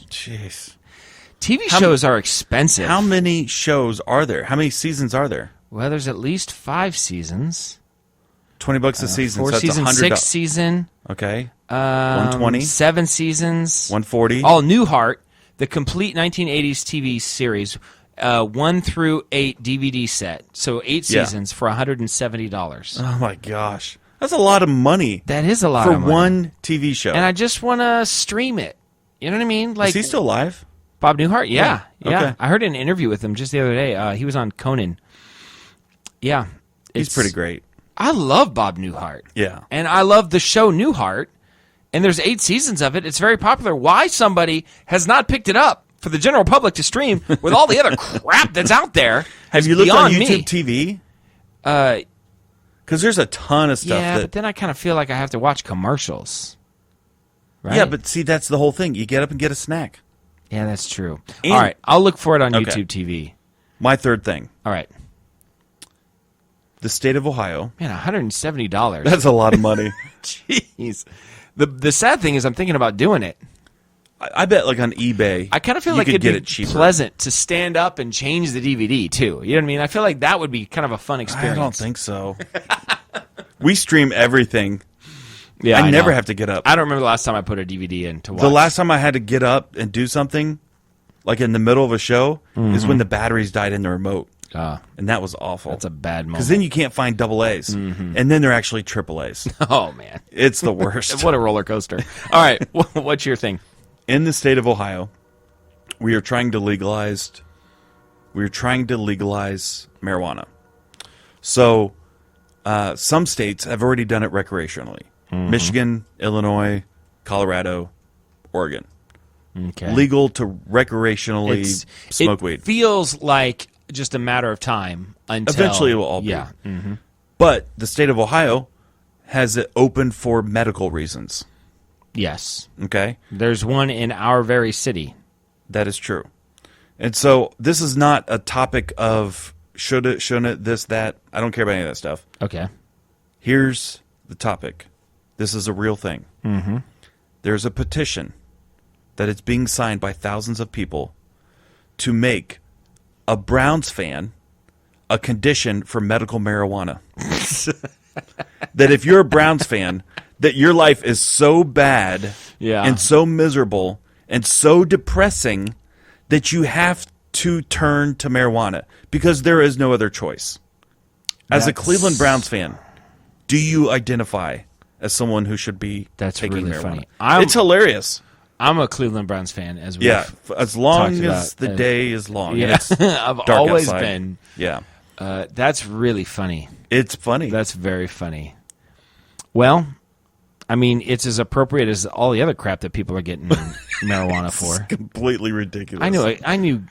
Jeez. TV shows are expensive. How many shows are there? How many seasons are there? Well, there's at least 5 seasons. $20 a season. 4 so that's seasons, $100. 6 season. Okay. 120. 7 seasons. 140. All Newhart, the complete 1980s TV series, 1 through 8 DVD set. So 8 Yeah. seasons for $170. Oh my gosh. That's a lot of money. That is a lot for of money. one TV show. And I just want to stream it. You know what I mean? Like, is he still alive? Bob Newhart? Yeah. Okay. I heard an interview with him just the other day. He was on Conan. Yeah. He's pretty great. I love Bob Newhart. Yeah. And I love the show Newhart. And there's 8 seasons of it. It's very popular. Why somebody has not picked it up for the general public to stream with all the other crap that's out there? Have is you looked on beyond YouTube me. TV? Because there's a ton of stuff. Yeah, but then I kind of feel like I have to watch commercials. Right? Yeah, but see, that's the whole thing. You get up and get a snack. Yeah, that's true. And- all right, I'll look for it on Okay. YouTube TV. My third thing. All right. The state of Ohio. Man, $170. That's a lot of money. Jeez. The sad thing is I'm thinking about doing it. I bet like on eBay. I kind of feel you like could it'd get be it cheaper. pleasant to stand up and change the DVD too. You know what I mean? I feel like that would be kind of a fun I experience. don't think so. We stream everything. Yeah, I never know. have to get up. I don't remember the last time I put a DVD in to watch. The last time I had to get up and do something, like in the middle of a show, is when the batteries died in the remote. And that was awful. That's a bad moment. Because then you can't find double A's. And then they're actually triple A's. Oh, man. It's the worst. What a roller coaster. All right. What's your thing? In the state of Ohio, we are trying to legalize marijuana. So some states have already done it recreationally. Michigan, Illinois, Colorado, Oregon. Okay. Legal to recreationally smoke weed. It feels like just a matter of time until... Eventually it will all be. Yeah. But the state of Ohio has it open for medical reasons. Yes. Okay? There's one in our very city. That is true. And so this is not a topic of should it, shouldn't it, this, that. I don't care about any of that stuff. Okay. Here's the topic. This is a real thing. There's a petition that is being signed by thousands of people to make a Browns fan a condition for medical marijuana. That if you're a Browns fan, that your life is so bad and so miserable and so depressing that you have to turn to marijuana because there is no other choice. As a Cleveland Browns fan, do you identify as someone who should be taking really marijuana? funny. It's hilarious. I'm a Cleveland Browns fan, as we As long talked as about, the day is long. and Yeah, it's I've dark always outside. been. Yeah. That's really funny. It's funny. That's very funny. Well, I mean, it's as appropriate as all the other crap that people are getting marijuana for. completely ridiculous. I knew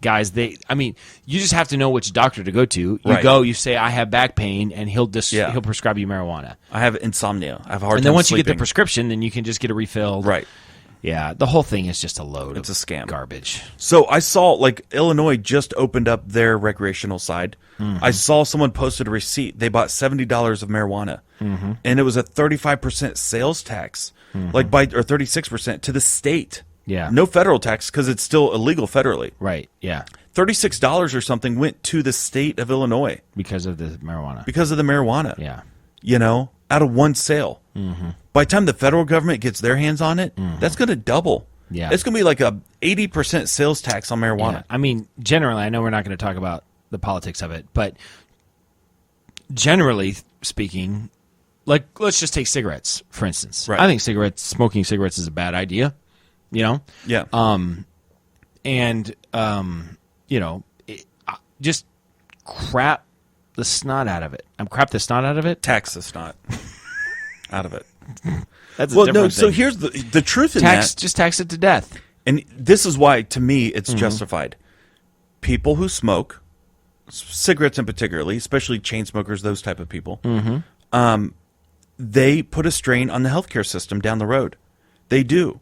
guys. You just have to know which doctor to go to. You Right. go, you say, I have back pain, and he'll Yeah. he'll prescribe you marijuana. I have insomnia. I have a hard And time then once you get the sleeping. prescription, then you can just get it refilled. Right. Yeah, the whole thing is just a load. It's of a scam. garbage. So I saw, like, Illinois just opened up their recreational side. I saw someone posted a receipt. They bought $70 of marijuana, and it was a 35% sales tax, or 36% to the state. Yeah. No federal tax because it's still illegal federally. Right. Yeah, $36 or something went to the state of Illinois because of the marijuana. because of the marijuana. Yeah. You know, out of one sale. By the time the federal government gets their hands on it, that's going to double. Yeah. It's going to be like a 80% sales tax on marijuana. Yeah. I mean, generally, I know we're not going to talk about the politics of it, but generally speaking, like, let's just take cigarettes, for instance. Right. I think smoking cigarettes is a bad idea, you know? Yeah. Just crap the snot out of it. Crap the snot out of it? Tax the snot out of it. That's a Well, different no, so thing. here's the truth in Just tax it to death. that. And this is why, to me, it's justified. People who smoke, cigarettes in particularly, especially chain smokers, those type of people, they put a strain on the healthcare system down the road. They do.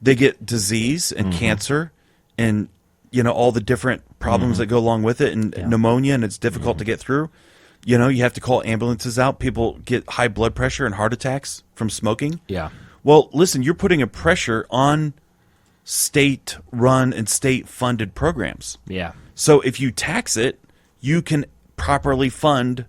They get disease and cancer and, you know, all the different problems that go along with it and pneumonia, and it's difficult to get through. You know, you have to call ambulances out. People get high blood pressure and heart attacks from smoking. Yeah. Well, listen, you're putting a pressure on state-run and state-funded programs. Yeah. So if you tax it, you can properly fund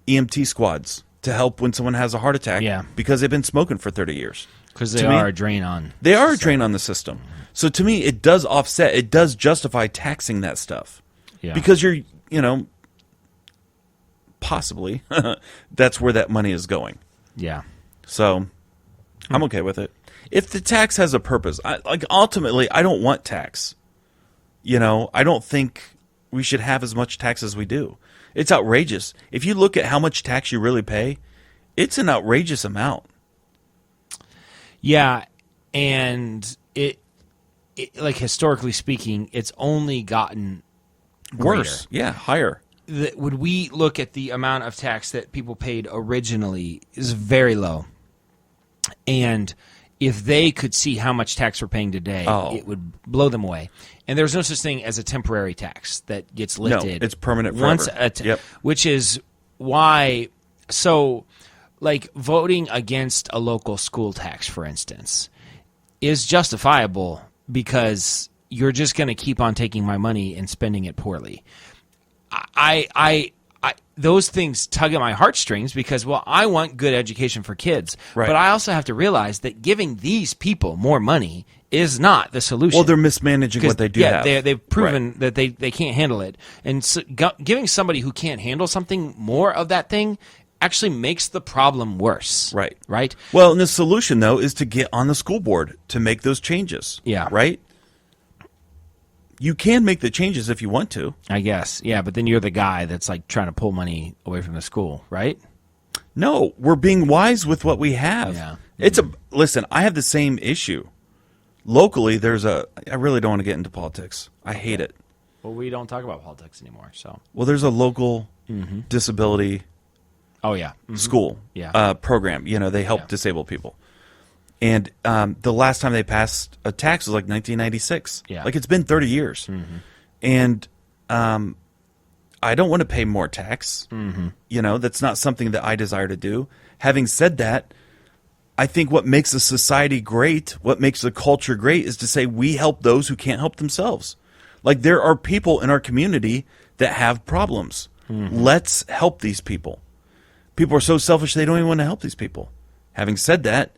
EMT squads to help when someone has a heart attack because they've been smoking for 30 years. Because they To me, are a drain on. They are a drain on the system. So to me, it does offset. It does justify taxing that stuff. Yeah. Because you're, you know, possibly that's where that money is going. Yeah. So I'm okay with it. If the tax has a purpose, ultimately, I don't want tax. I don't think we should have as much tax as we do. It's outrageous. If you look at how much tax you really pay, it's an outrageous amount. Yeah, and it like historically speaking, it's only gotten Worse. Yeah, higher. Would we look at the amount of tax that people paid originally is very low. And if they could see how much tax we're paying today, it would blow them away. And there's no such thing as a temporary tax that gets lifted. No, it's permanent forever. Yep. Which is why, so like voting against a local school tax, for instance, is justifiable because you're just going to keep on taking my money and spending it poorly. I those things tug at my heartstrings because, well, I want good education for kids. Right. But I also have to realize that giving these people more money is not the solution. Well, they're mismanaging what they do have. They've proven that they can't handle it. And so giving somebody who can't handle something more of that thing actually makes the problem worse. Right. Right? Well, and the solution, though, is to get on the school board to make those changes. Yeah. Right? You can make the changes if you want to. I guess. Yeah, but then you're the guy that's like trying to pull money away from the school, right? No, we're being wise with what we have. Yeah. Listen, I have the same issue. Locally, I really don't want to get into politics. I hate it. Well, we don't talk about politics anymore, so. Well, there's a local disability Oh, yeah. school program. They help disabled people. And the last time they passed a tax was like 1996. Yeah. Like it's been 30 years. And I don't want to pay more tax. That's not something that I desire to do. Having said that, I think what makes a society great, what makes a culture great, is to say we help those who can't help themselves. Like there are people in our community that have problems. Let's help these people. People are so selfish they don't even want to help these people. Having said that,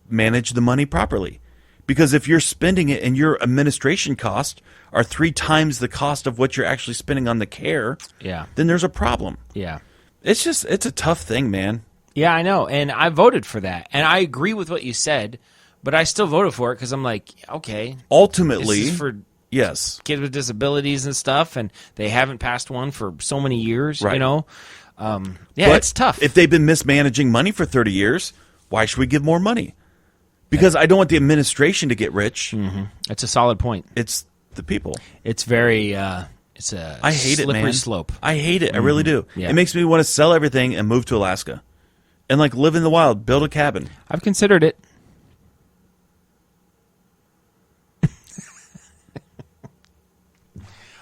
manage the money properly. Because if you're spending it and your administration costs are 3 times the cost of what you're actually spending on the care, then there's a problem. Yeah. It's a tough thing, man. Yeah, I know. And I voted for that. And I agree with what you said, but I still voted for it because I'm like, okay. Ultimately, this is for yes, kids with disabilities and stuff, and they haven't passed one for so many years, right. But it's tough. If they've been mismanaging money for 30 years, why should we give more money? Because I don't want the administration to get rich. That's a solid point. It's the people. It's very it's a I hate it, man. slippery slope. I hate it. I really do. Yeah. It makes me want to sell everything and move to Alaska. And like live in the wild, build a cabin. I've considered it.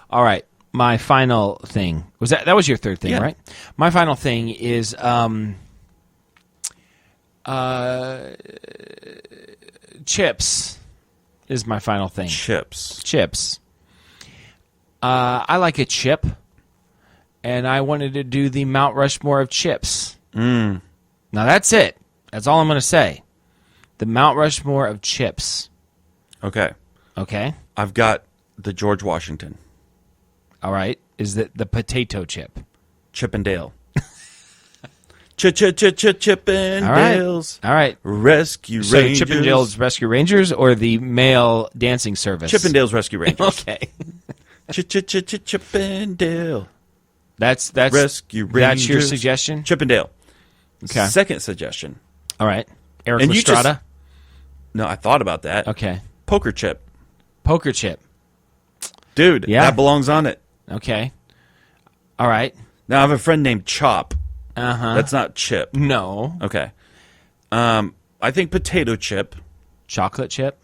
All right. My final thing was that was your third thing, right? My final thing is chips is my final thing. Chips. I like a chip, and I wanted to do the Mount Rushmore of chips. Now that's it. That's all I'm going to say. The Mount Rushmore of chips. Okay. I've got the George Washington. All right. Is that the potato chip? Chippendale. Chippendales. All right. Rescue So Rangers. Chippendales Rescue Rangers or the male dancing service? Chippendales Rescue Rangers. Okay. Chippendale. That's Rescue Rangers. That's your suggestion? Chippendale. Okay. Second suggestion. All right. Eric And you Estrada? No, I thought about that. Okay. Poker chip. Poker chip. Dude, that belongs on it. Okay. All right. Now, I have a friend named Chop. Uh-huh. That's not chip. No. Okay. I think potato chip. Chocolate chip.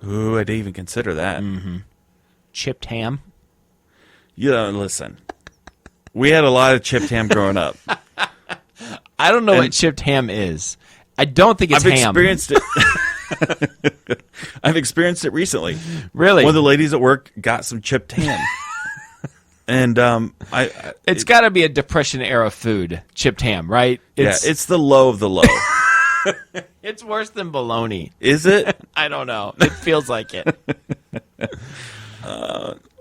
Ooh, I didn't even consider that. Chipped ham. Listen. We had a lot of chipped ham growing up. I don't know what chipped ham is. I don't think it's ham. I've experienced it. I've experienced it recently. Really? One of the ladies at work got some chipped ham. And it's got to be a Depression era food, chipped ham, right? It's the low of the low. It's worse than bologna. Is it? I don't know. It feels like it.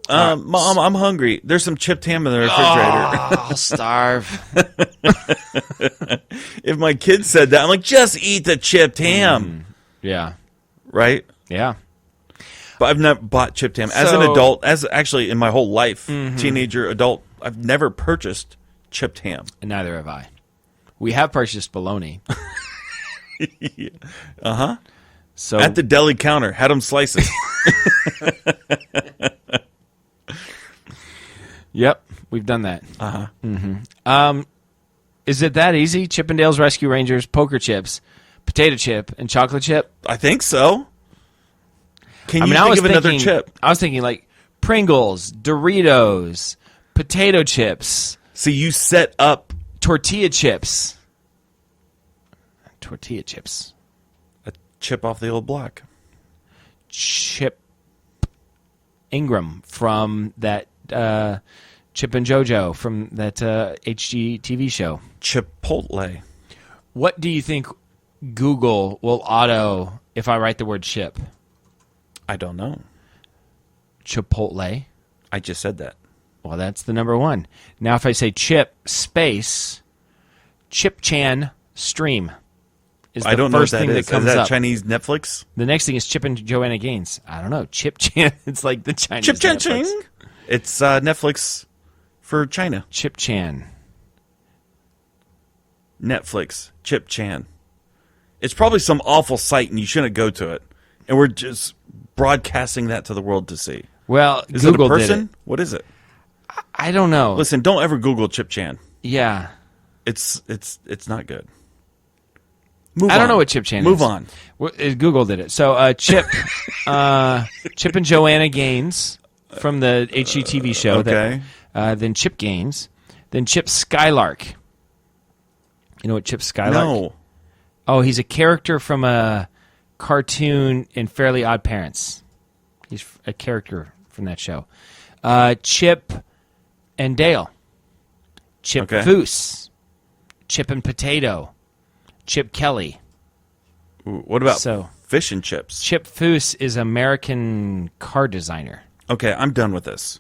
Mom, I'm hungry. There's some chipped ham in the refrigerator. I'll starve. If my kid said that, I'm like, just eat the chipped ham. Yeah. Right? Yeah. But I've never bought chipped ham. As an adult, as actually in my whole life, teenager, adult, I've never purchased chipped ham. And neither have I. We have purchased bologna. Uh-huh. So At the deli counter, had them slice it. Yep, we've done that. Uh-huh. Is it that easy? Chippendales Rescue Rangers, poker chips, potato chip, and chocolate chip? I think so. Can you I think was of another thinking, chip? I was thinking like Pringles, Doritos, potato chips, So you set up tortilla chips. Tortilla chips. a chip off the old block. Chip Ingram from that Chip and JoJo from that HGTV show. Chipotle. What do you think Google will auto if I write the word chip? I don't know. Chipotle. I just said that. Well, that's the number one. Now, if I say chip space, Chip Chan stream is the I don't know what first that thing is. that comes Is that up. Chinese Netflix? The next thing is Chip and Joanna Gaines. I don't know. Chip Chan. It's like the Chinese Chip Chan Netflix. Ching. It's Netflix for China. Chip Chan. Netflix. Chip Chan. It's probably some awful site and you shouldn't go to it. And we're just broadcasting that to the world to see. Well, Is Google it a did person? it. What is it? I don't know. Listen, don't ever Google Chip Chan. Yeah. It's not good. Move I don't on. know what Chip Chan Move is. on. Well, Google did it. So Chip, Chip and Joanna Gaines from the HGTV show. Okay. Then Chip Gaines. Then Chip Skylark. You know what Chip Skylark? No. Oh, he's a character from a cartoon in Fairly Odd Parents. He's a character from that show. Chip and Dale. Chip Okay. Foose. Chip and Potato. Chip Kelly. Ooh, what about So- fish and chips? Chip Foose is American car designer. Okay, I'm done with this.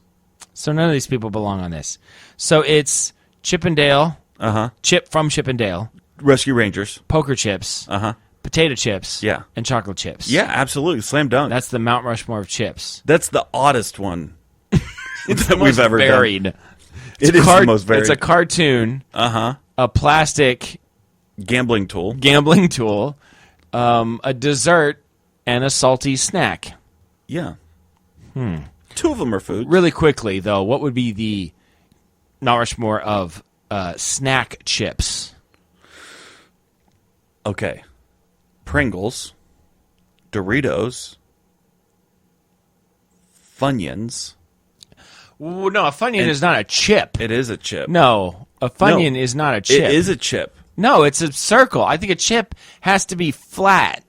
So none of these people belong on this. So it's Chip and Dale, Uh-huh. Chip from Chip and Dale, Rescue Rangers. poker chips, Uh-huh. potato chips, Yeah. and chocolate chips. Yeah, absolutely. Slam dunk. That's the Mount Rushmore of chips. That's the oddest one that Most we've ever varied. done. It is the most varied. It's a cartoon, Uh-huh. a plastic Gambling tool. gambling tool, a dessert, and a salty snack. Yeah. Two of them are food. Really quickly, though, what would be the Mount Rushmore of snack chips? Okay. Pringles. Doritos. Funyuns. Well, no, a Funyun is not a chip. It is a chip. No, a Funyun is not a chip. It is a chip. No, it's a circle. I think a chip has to be flat.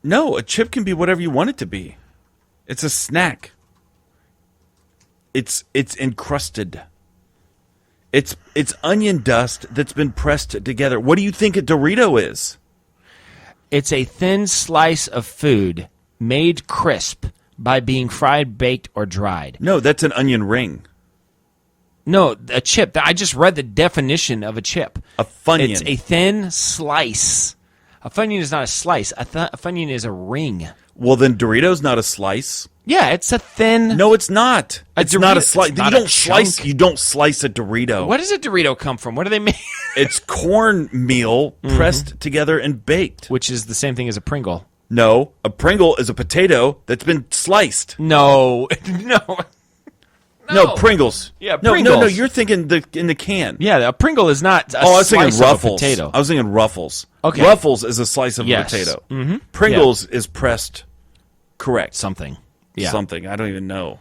No, a chip can be whatever you want it to be. It's a snack. It's encrusted. It's onion dust that's been pressed together. What do you think a Dorito is? It's a thin slice of food made crisp by being fried, baked, or dried. No, that's an onion ring. No, a chip. I just read the definition of a chip. A Funyun. It's a thin slice. A Funyun is not a slice. A Funyun is a ring. Well, then Dorito's not a slice. Yeah, it's a thin. No, it's not. It's not a Dorito- slice. it's You not don't a slice. chunk. You don't slice a Dorito. Where does a Dorito come from? What do they make? It's cornmeal pressed together and baked. Which is the same thing as a Pringle. No, a Pringle is a potato that's been sliced. No, no. No, Pringles. Yeah, No, Pringles. you're thinking in the can. Yeah, a Pringle is not a Oh, I was thinking slice of a Ruffles. potato. I was thinking Ruffles. Okay. Ruffles is a slice of Yes. a potato. Mm-hmm. Pringles is pressed. Correct. Something. Yeah. Something. I don't even know.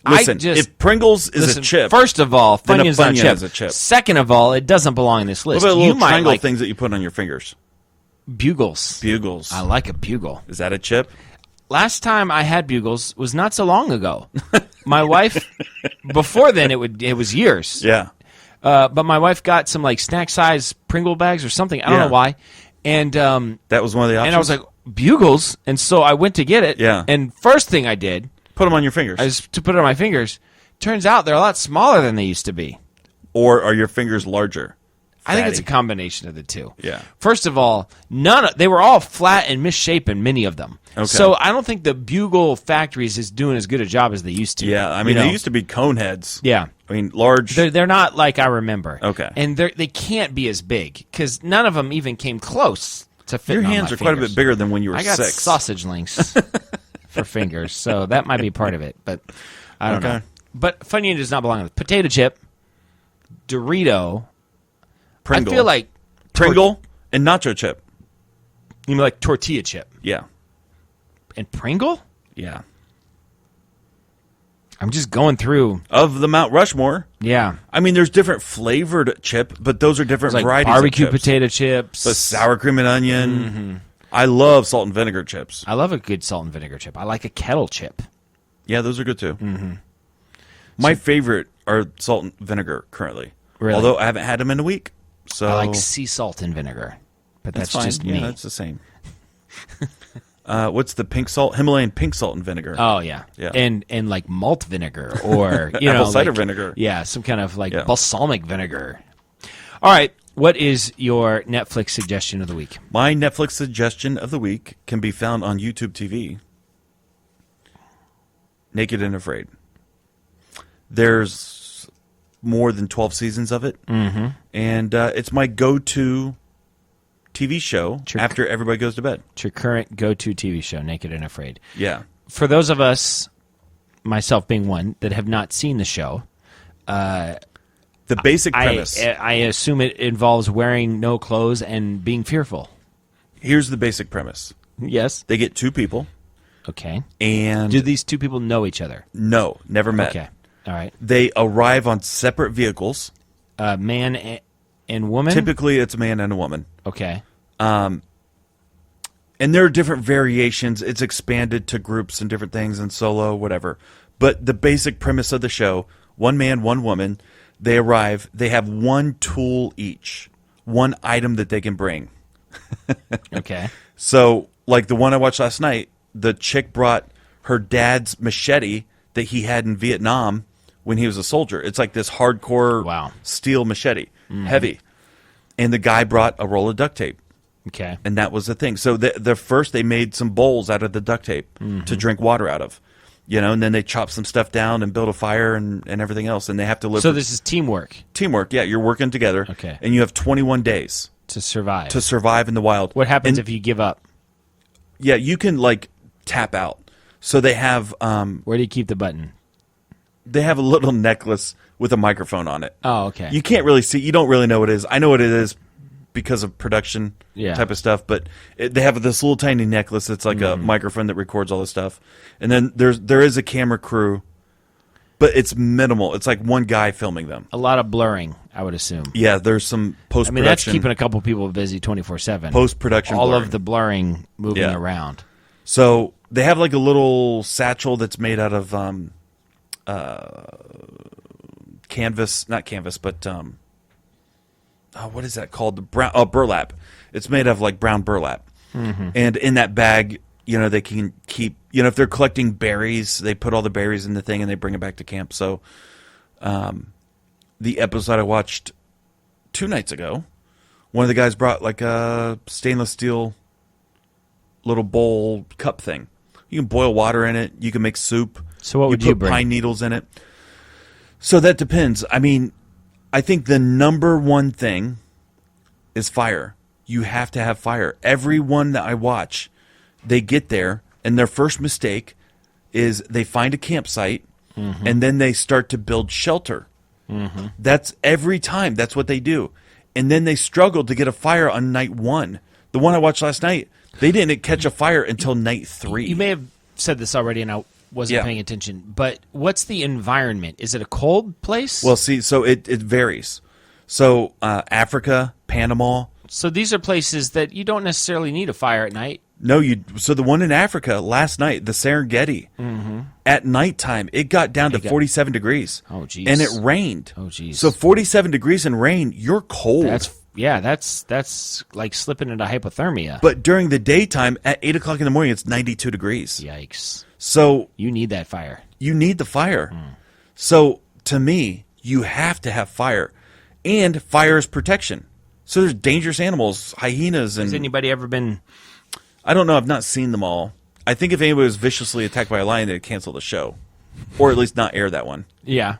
I Listen, just- if Pringles is Listen, a chip, First of all, then a Funyun's not Funyun is a chip. Second of all, it doesn't belong in this what list. about You little might triangle like things that you put on your fingers? bugles. Bugles. I like a bugle. Is that a chip? Last time I had bugles was not so long ago. My wife, before then, it was years. Yeah. But my wife got some like snack size Pringle bags or something. I don't Yeah. know why. And That was one of the options. and I was like, bugles. And so I went to get it. Yeah. And first thing I did Put them on your fingers. to put it on my fingers. Turns out they're a lot smaller than they used to be. Or are your fingers larger? I think it's a Fatty. combination of the two. Yeah. First of all, they were all flat and misshapen, many of them. Okay. So I don't think the Bugle Factories is doing as good a job as they used to. Yeah, I mean, they used to be cone heads. Yeah. I mean, large. They're not like I remember. Okay. And they can't be as big because none of them even came close to fit. Your hands are quite a bit bigger than when you were I got 6. sausage links for fingers, so that might be part of it. But I don't know. But Funyun does not belong in it. Potato chip, Dorito. Pringle. I feel like Pringle and nacho chip. you mean like tortilla chip Yeah. and Pringle. Yeah. I'm just going through. Of the Mount Rushmore. Yeah, I mean, there's different flavored chip, but those are different like varieties barbecue of chips. potato chips. But sour cream and onion. I love salt and vinegar chips. I love a good salt and vinegar chip. I like a kettle chip. Yeah, those are good too. Mm-hmm. My favorite are salt and vinegar currently. Really? Although I haven't had them in a week. So I like sea salt and vinegar, but that's fine. just Yeah, me. that's the same. What's the pink salt? Himalayan pink salt and vinegar. Oh yeah, Yeah. and like malt vinegar or Apple cider like, vinegar. Yeah, some kind of like Yeah. balsamic vinegar. All right, what is your Netflix suggestion of the week? My Netflix suggestion of the week can be found on YouTube TV. Naked and Afraid. There's more than 12 seasons of it. Mm-hmm. And it's my go-to TV show after everybody goes to bed. It's your current go-to TV show, Naked and Afraid. Yeah. For those of us, myself being one, that have not seen the show, The basic premise. I assume it involves wearing no clothes and being fearful. Here's the basic premise. Yes. They get 2 people, Okay. and Do these two people know each other? no, never met. Okay. All right. They arrive on separate vehicles. Man and woman? Typically, it's a man and a woman. Okay. And there are different variations. It's expanded to groups and different things and solo, whatever. But the basic premise of the show, 1 man, 1 woman, they arrive. They have 1 tool each, 1 item that they can bring. Okay. So, like the one I watched last night, the chick brought her dad's machete that he had in Vietnam when he was a soldier. It's like this hardcore steel machete, heavy. And the guy brought a roll of duct tape. Okay. And that was the thing. So the first they made some bowls out of the duct tape to drink water out of, and then they chop some stuff down and build a fire and everything else. And they have to live. So this is teamwork teamwork. Yeah, you're working together. Okay. And you have 21 days to survive. to survive in the wild. What happens And, if you give up? Yeah, you can like tap out. So they have Where do you keep the button? they have a little necklace with a microphone on it. Oh, okay. You can't really see. You don't really know what it is. I know what it is because of production type of stuff. But they have this little tiny necklace that's like a microphone that records all this stuff. And then there is a camera crew, but it's minimal. It's like 1 guy filming them. A lot of blurring, I would assume. Yeah, there's some post I mean, that's production. keeping a couple people busy 24/7. Post-production All blurring. of the blurring moving Yeah. around. So they have like a little satchel that's made out of canvas, not canvas, but what is that called? The brown burlap. It's made of like brown burlap, and in that bag, they can keep. If they're collecting berries, they put all the berries in the thing and they bring it back to camp. So, the episode I watched 2 nights ago, one of the guys brought like a stainless steel little bowl cup thing. You can boil water in it. You can make soup. So what would you put bring? pine needles in it. So that depends. I mean, I think the number one thing is fire. You have to have fire. Everyone that I watch, they get there, and their first mistake is they find a campsite, and then they start to build shelter. That's every time. That's what they do. And then they struggle to get a fire on night 1. The one I watched last night, they didn't catch a fire until night 3. You may have said this already, and I wasn't paying attention. But what's the environment? Is it a cold place? Well, see, so it varies. So Africa, Panama. So these are places that you don't necessarily need a fire at night. No, so the one in Africa last night, the Serengeti, at nighttime, it got down to 47 degrees. Oh, geez. And it rained. Oh, geez. So 47 degrees and rain, you're cold. yeah, that's like slipping into hypothermia. But during the daytime, at 8 o'clock in the morning, it's 92 degrees. Yikes. So You need that fire. you need the fire. So to me, you have to have fire. And fire is protection. So there's dangerous animals, hyenas, and Has anybody ever been... I don't know. I've not seen them all. I think if anybody was viciously attacked by a lion, they'd cancel the show. Or at least not air that one. Yeah.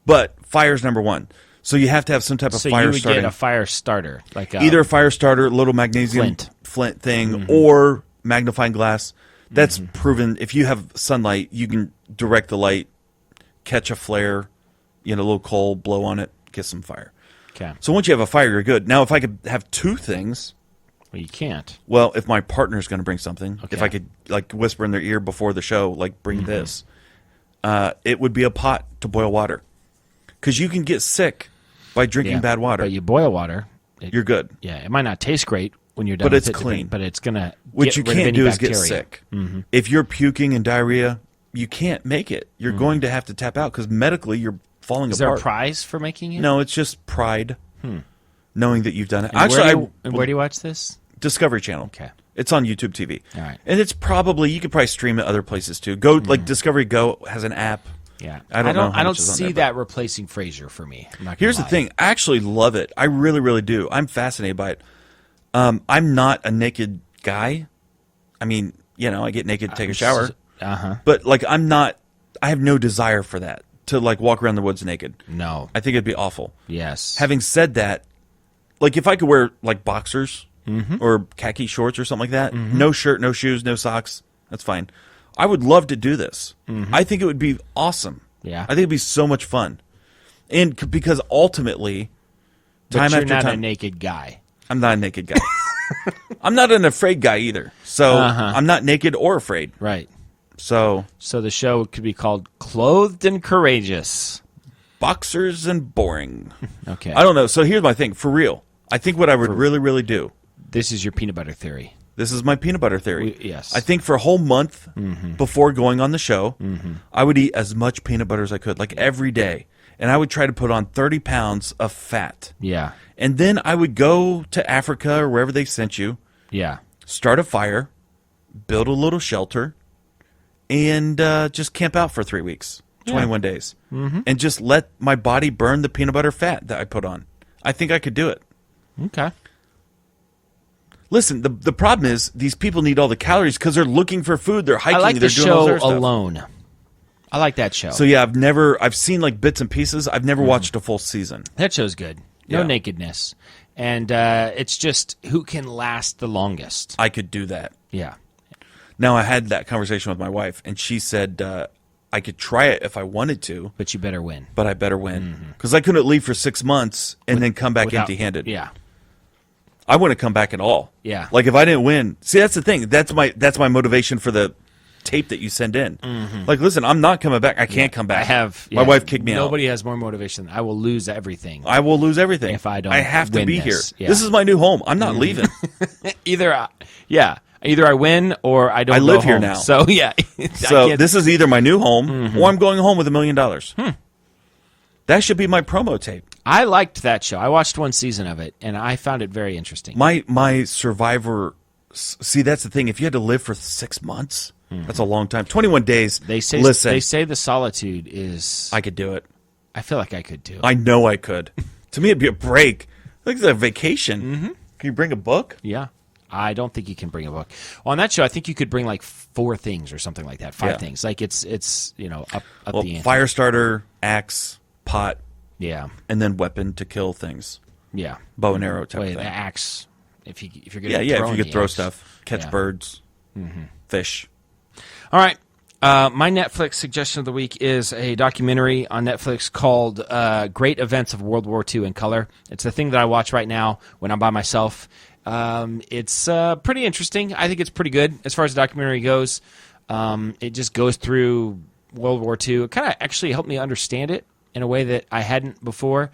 But fire's number one. So you have to have some type of So fire you would starting. get a fire starter. Like Either a fire starter, a little magnesium flint thing, or magnifying glass. That's proven. If you have sunlight, you can direct the light, catch a flare, a little coal, blow on it, get some fire. Okay. So once you have a fire, you're good. Now, if I could have two things, Well, you can't. well, if my partner's going to bring something, Okay. if I could like whisper in their ear before the show, like bring this, it would be a pot to boil water, because you can get sick by drinking Yeah. bad water. But you boil water. You're good. Yeah, it might not taste great when you're done But with it's it, clean. but it's going to What you can't do is get bacteria. sick. If you're puking and diarrhea, you can't make it. You're going to have to tap out because medically you're falling Is there apart. a prize for making it? No, it's just pride, knowing that you've done it. And Actually, where do you watch this? Discovery Channel. Okay. It's on YouTube TV. All right. And it's probably, you could probably stream it other places too. Go, like Discovery Go has an app. Yeah. I don't know how I don't much is on see there, that replacing Frasier for me. I'm not gonna Here's the lie. thing. I actually love it. I really, really do. I'm fascinated by it. I'm not a naked guy. I mean, I get naked to take a shower. Uh-huh. But like I have no desire for that, to like walk around the woods naked. No. I think it'd be awful. Yes. Having said that, like if I could wear like boxers or khaki shorts or something like that, no shirt, no shoes, no socks, that's fine. I would love to do this. I think it would be awesome. Yeah. I think it'd be so much fun. And because ultimately, But time you're after not time, a naked guy. I'm not a naked guy. I'm not an afraid guy either. So I'm not naked or afraid. Right. So So the show could be called Clothed and Courageous. boxers and boring. Okay. I don't know. So here's my thing. For real. I think what I would really, really do. This is your peanut butter theory. This is my peanut butter theory. Yes. I think for a whole month before going on the show, I would eat as much peanut butter as I could, like every day. And I would try to put on 30 pounds of fat. Yeah. And then I would go to Africa or wherever they sent you, Yeah. start a fire, build a little shelter, and just camp out for 3 weeks, 21 days. And just let my body burn the peanut butter fat that I put on. I think I could do it. Okay. Listen, the problem is these people need all the calories because they're looking for food. They're hiking. I like they're the doing all show their stuff. Alone. I like that show. So yeah, I've seen like bits and pieces. I've never watched a full season. That show's good. No Yeah. nakedness. And it's just who can last the longest. I could do that. Yeah. Now I had that conversation with my wife, and she said I could try it if I wanted to, But you better win. but I better win because I couldn't leave for 6 months and then come back Without- empty-handed. Yeah. I wouldn't come back at all. Yeah. Like if I didn't win, see that's the thing. That's my motivation for the tape that you send in. Like, listen, I'm not coming back. I can't come back. My wife kicked me out. Nobody has more motivation. I will lose everything. I will lose everything If I don't I have to win be this. here. Yeah. This is my new home. I'm not leaving. Either I win or I don't I go live here home. now. So yeah. So this is either my new home or I'm going home with $1 million. That should be my promo tape. I liked that show. I watched one season of it and I found it very interesting. My Survivor. See, that's the thing. If you had to live for 6 months, that's a long time. 21 days. They say the solitude is I could do it. I feel like I could too. I know I could. To me, it'd be a break. Like it's a vacation. Can you bring a book? Yeah. I don't think you can bring a book. On that show, I think you could bring like 4 things or something like that. 5 Yeah. things. Like it's up Well, the ante. fire starter, axe, pot, Yeah. and then weapon to kill things. Yeah. Bow and arrow type Wait, of the thing. axe. If you're good Yeah, at if throwing you could the throw axe. stuff, catch Yeah. birds, fish. All right. My Netflix suggestion of the week is a documentary on Netflix called Great Events of World War II in Color. It's the thing that I watch right now when I'm by myself. It's pretty interesting. I think it's pretty good as far as the documentary goes. It just goes through World War II. It kind of actually helped me understand it in a way that I hadn't before,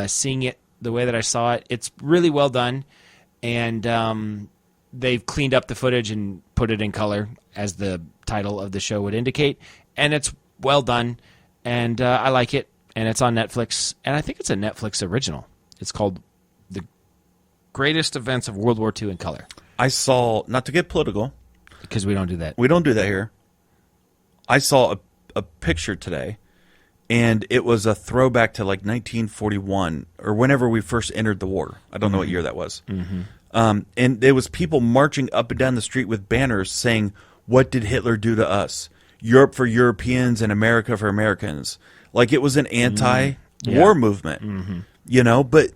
seeing it the way that I saw it. It's really well done, and they've cleaned up the footage and put it in color, as the title of the show would indicate. And it's well done, and I like it, and it's on Netflix, and I think it's a Netflix original. It's called The Greatest Events of World War II in Color. I saw, not to get political. Because we don't do that. We don't do that here. I saw a picture today, and it was a throwback to like 1941 or whenever we first entered the war. I don't know what year that was. And there was people marching up and down the street with banners saying, "What did Hitler do to us? Europe for Europeans and America for Americans." Like it was an anti-war movement, you know. But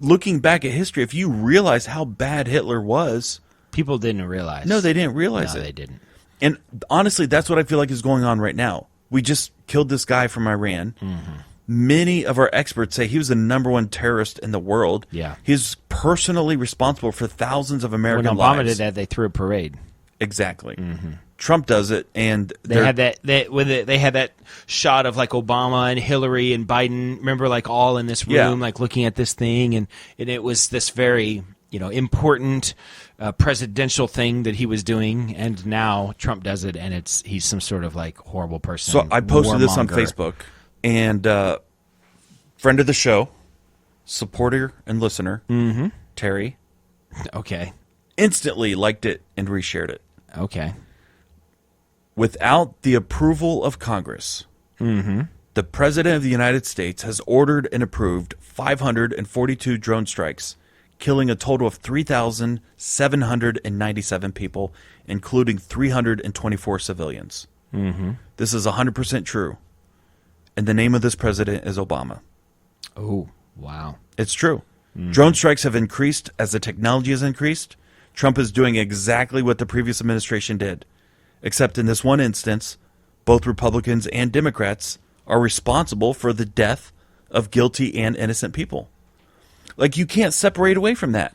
looking back at history, if you realize how bad Hitler was, people didn't realize. No, they didn't realize it. No, they didn't. And honestly, that's what I feel like is going on right now. We just killed this guy from Iran. Many of our experts say he was the #1 terrorist in the world. Yeah. He's personally responsible for thousands of American When Obama lives. did that, they threw a parade. Exactly. Trump does it, and They had that shot of like Obama and Hillary and Biden. Remember, like all in this room, Yeah. like looking at this thing, and it was this very important presidential thing that he was doing, and now Trump does it, and he's some sort of like horrible person. So I posted this on warmonger. Facebook, and friend of the show, supporter and listener, Terry, Okay, instantly liked it and reshared it. okay, Without the approval of Congress, the President of the United States has ordered and approved 542 drone strikes, killing a total of 3,797 people, including 324 civilians. This is 100% true. And the name of this president is Obama. oh wow, It's true. Drone strikes have increased as the technology has increased. Trump is doing exactly what the previous administration did. Except in this one instance, both Republicans and Democrats are responsible for the death of guilty and innocent people. Like, you can't separate away from that.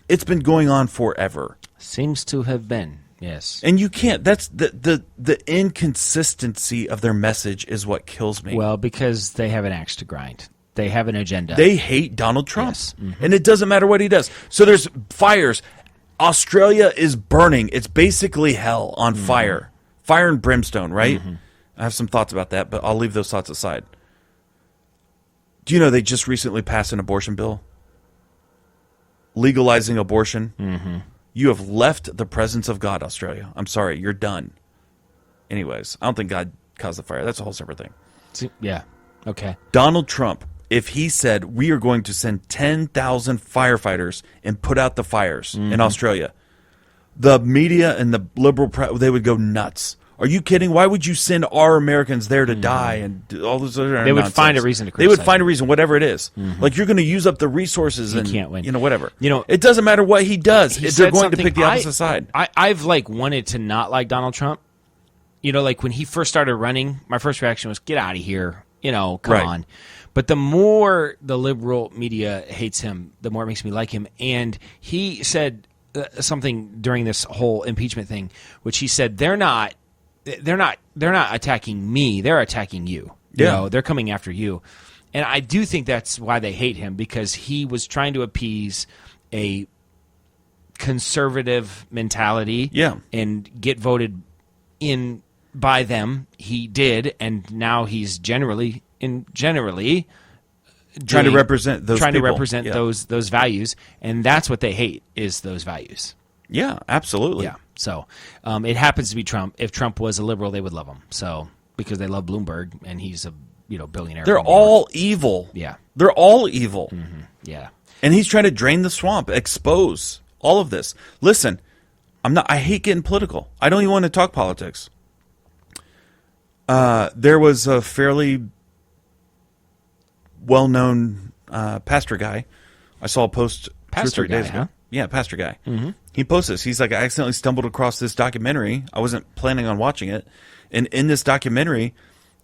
It's been going on forever. seems to have been yes. And you can't. That's the inconsistency of their message is what kills me. Well, because they have an axe to grind. They have an agenda. They hate Donald Trump. Yes. And it doesn't matter what he does. So there's fires. Australia is burning. It's basically hell on fire. Fire and brimstone, right? I have some thoughts about that, but I'll leave those thoughts aside. Do you know they just recently passed an abortion bill? Legalizing abortion. You have left the presence of God, Australia. I'm sorry. You're done. Anyways, I don't think God caused the fire. That's a whole separate thing. Yeah. Okay. Donald Trump, if he said we are going to send 10,000 firefighters and put out the fires in Australia, the media and the liberal press, they would go nuts. Are you kidding? Why would you send our Americans there to die and do all this other They would nonsense? find a reason to They would criticize find a him. reason, whatever it is. Like, you're going to use up the resources and can't win. whatever. It doesn't matter what he does. He They're said going to something- pick the opposite side. I've like wanted to not like Donald Trump. Like when he first started running, my first reaction was, get out of here. Come Right. on. But the more the liberal media hates him, the more it makes me like him. And he said something during this whole impeachment thing, which he said, they're not attacking me. They're attacking you. Yeah. They're coming after you. And I do think that's why they hate him, because he was trying to appease a conservative mentality and get voted in by them. He did, and now he's generally Trying to represent those people. those values, and that's what they hate, is those values. Yeah, absolutely. Yeah. So it happens to be Trump. If Trump was a liberal, they would love him. So because they love Bloomberg, and he's a billionaire. They're all evil. Yeah. They're all evil. Yeah. And he's trying to drain the swamp, expose all of this. Listen, I hate getting political. I don't even want to talk politics. There was a fairly well-known pastor guy. I saw a post Pastor 2 or 3 days guy, ago. huh? Yeah, pastor guy. He posted this. He's like, I accidentally stumbled across this documentary. I wasn't planning on watching it. And in this documentary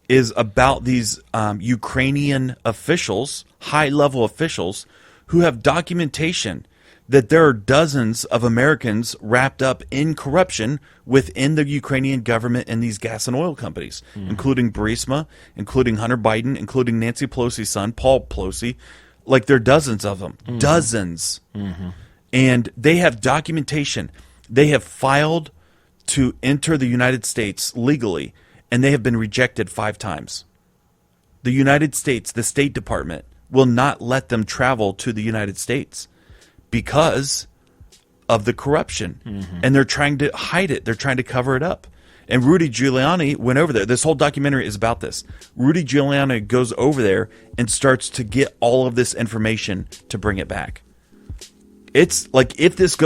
is about these Ukrainian officials, high-level officials, who have documentation that there are dozens of Americans wrapped up in corruption within the Ukrainian government and these gas and oil companies, including Burisma, including Hunter Biden, including Nancy Pelosi's son, Paul Pelosi. Like, there are dozens of them. Dozens. And they have documentation. They have filed to enter the United States legally, and they have been rejected 5 times. The United States, the State Department, will not let them travel to the United States because of the corruption. And they're trying to hide it. They're trying to cover it up. And Rudy Giuliani went over there. This whole documentary is about this. Rudy Giuliani goes over there and starts to get all of this information to bring it back. It's like, if this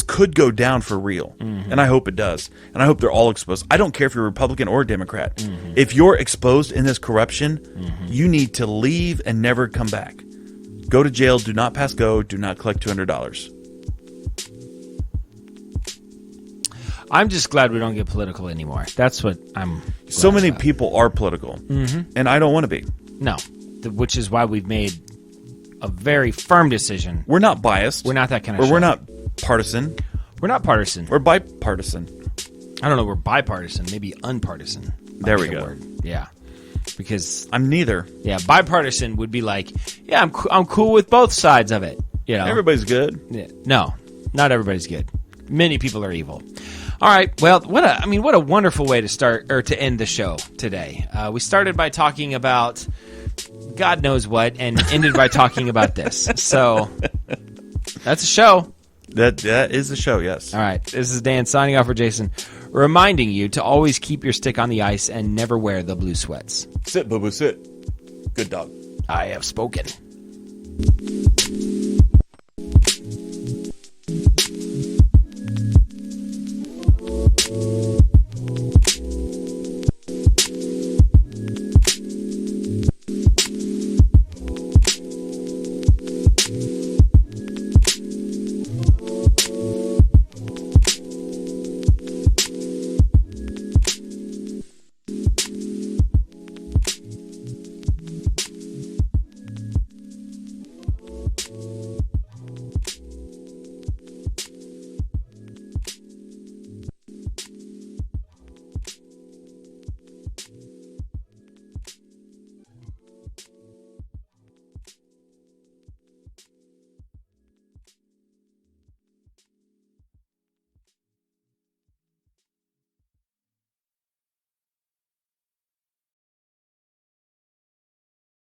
could go down for real. And I hope it does. And I hope they're all exposed. I don't care if you're Republican or Democrat. If you're exposed in this corruption, you need to leave and never come back. Go to jail. Do not pass go. Do not collect $200. I'm just glad we don't get political anymore. That's what I'm. So many people are political, and I don't want to be. No, which is why we've made a very firm decision. We're not biased. We're not that kind of show. We're not partisan. We're not partisan. We're bipartisan. I don't know. We're bipartisan. Maybe unpartisan. There we go. Word. Yeah. Because I'm neither. Yeah, bipartisan would be like, yeah, I'm cool with both sides of it. You know, everybody's good. Yeah. No, not everybody's good. Many people are evil. All right. Well, what a wonderful way to start or to end the show today. We started by talking about God knows what and ended by talking about this. So that's a show. That is the show. Yes. All right. This is Dan signing off for Jason, reminding you to always keep your stick on the ice and never wear the blue sweats. Sit, boo boo, sit. Good dog. I have spoken.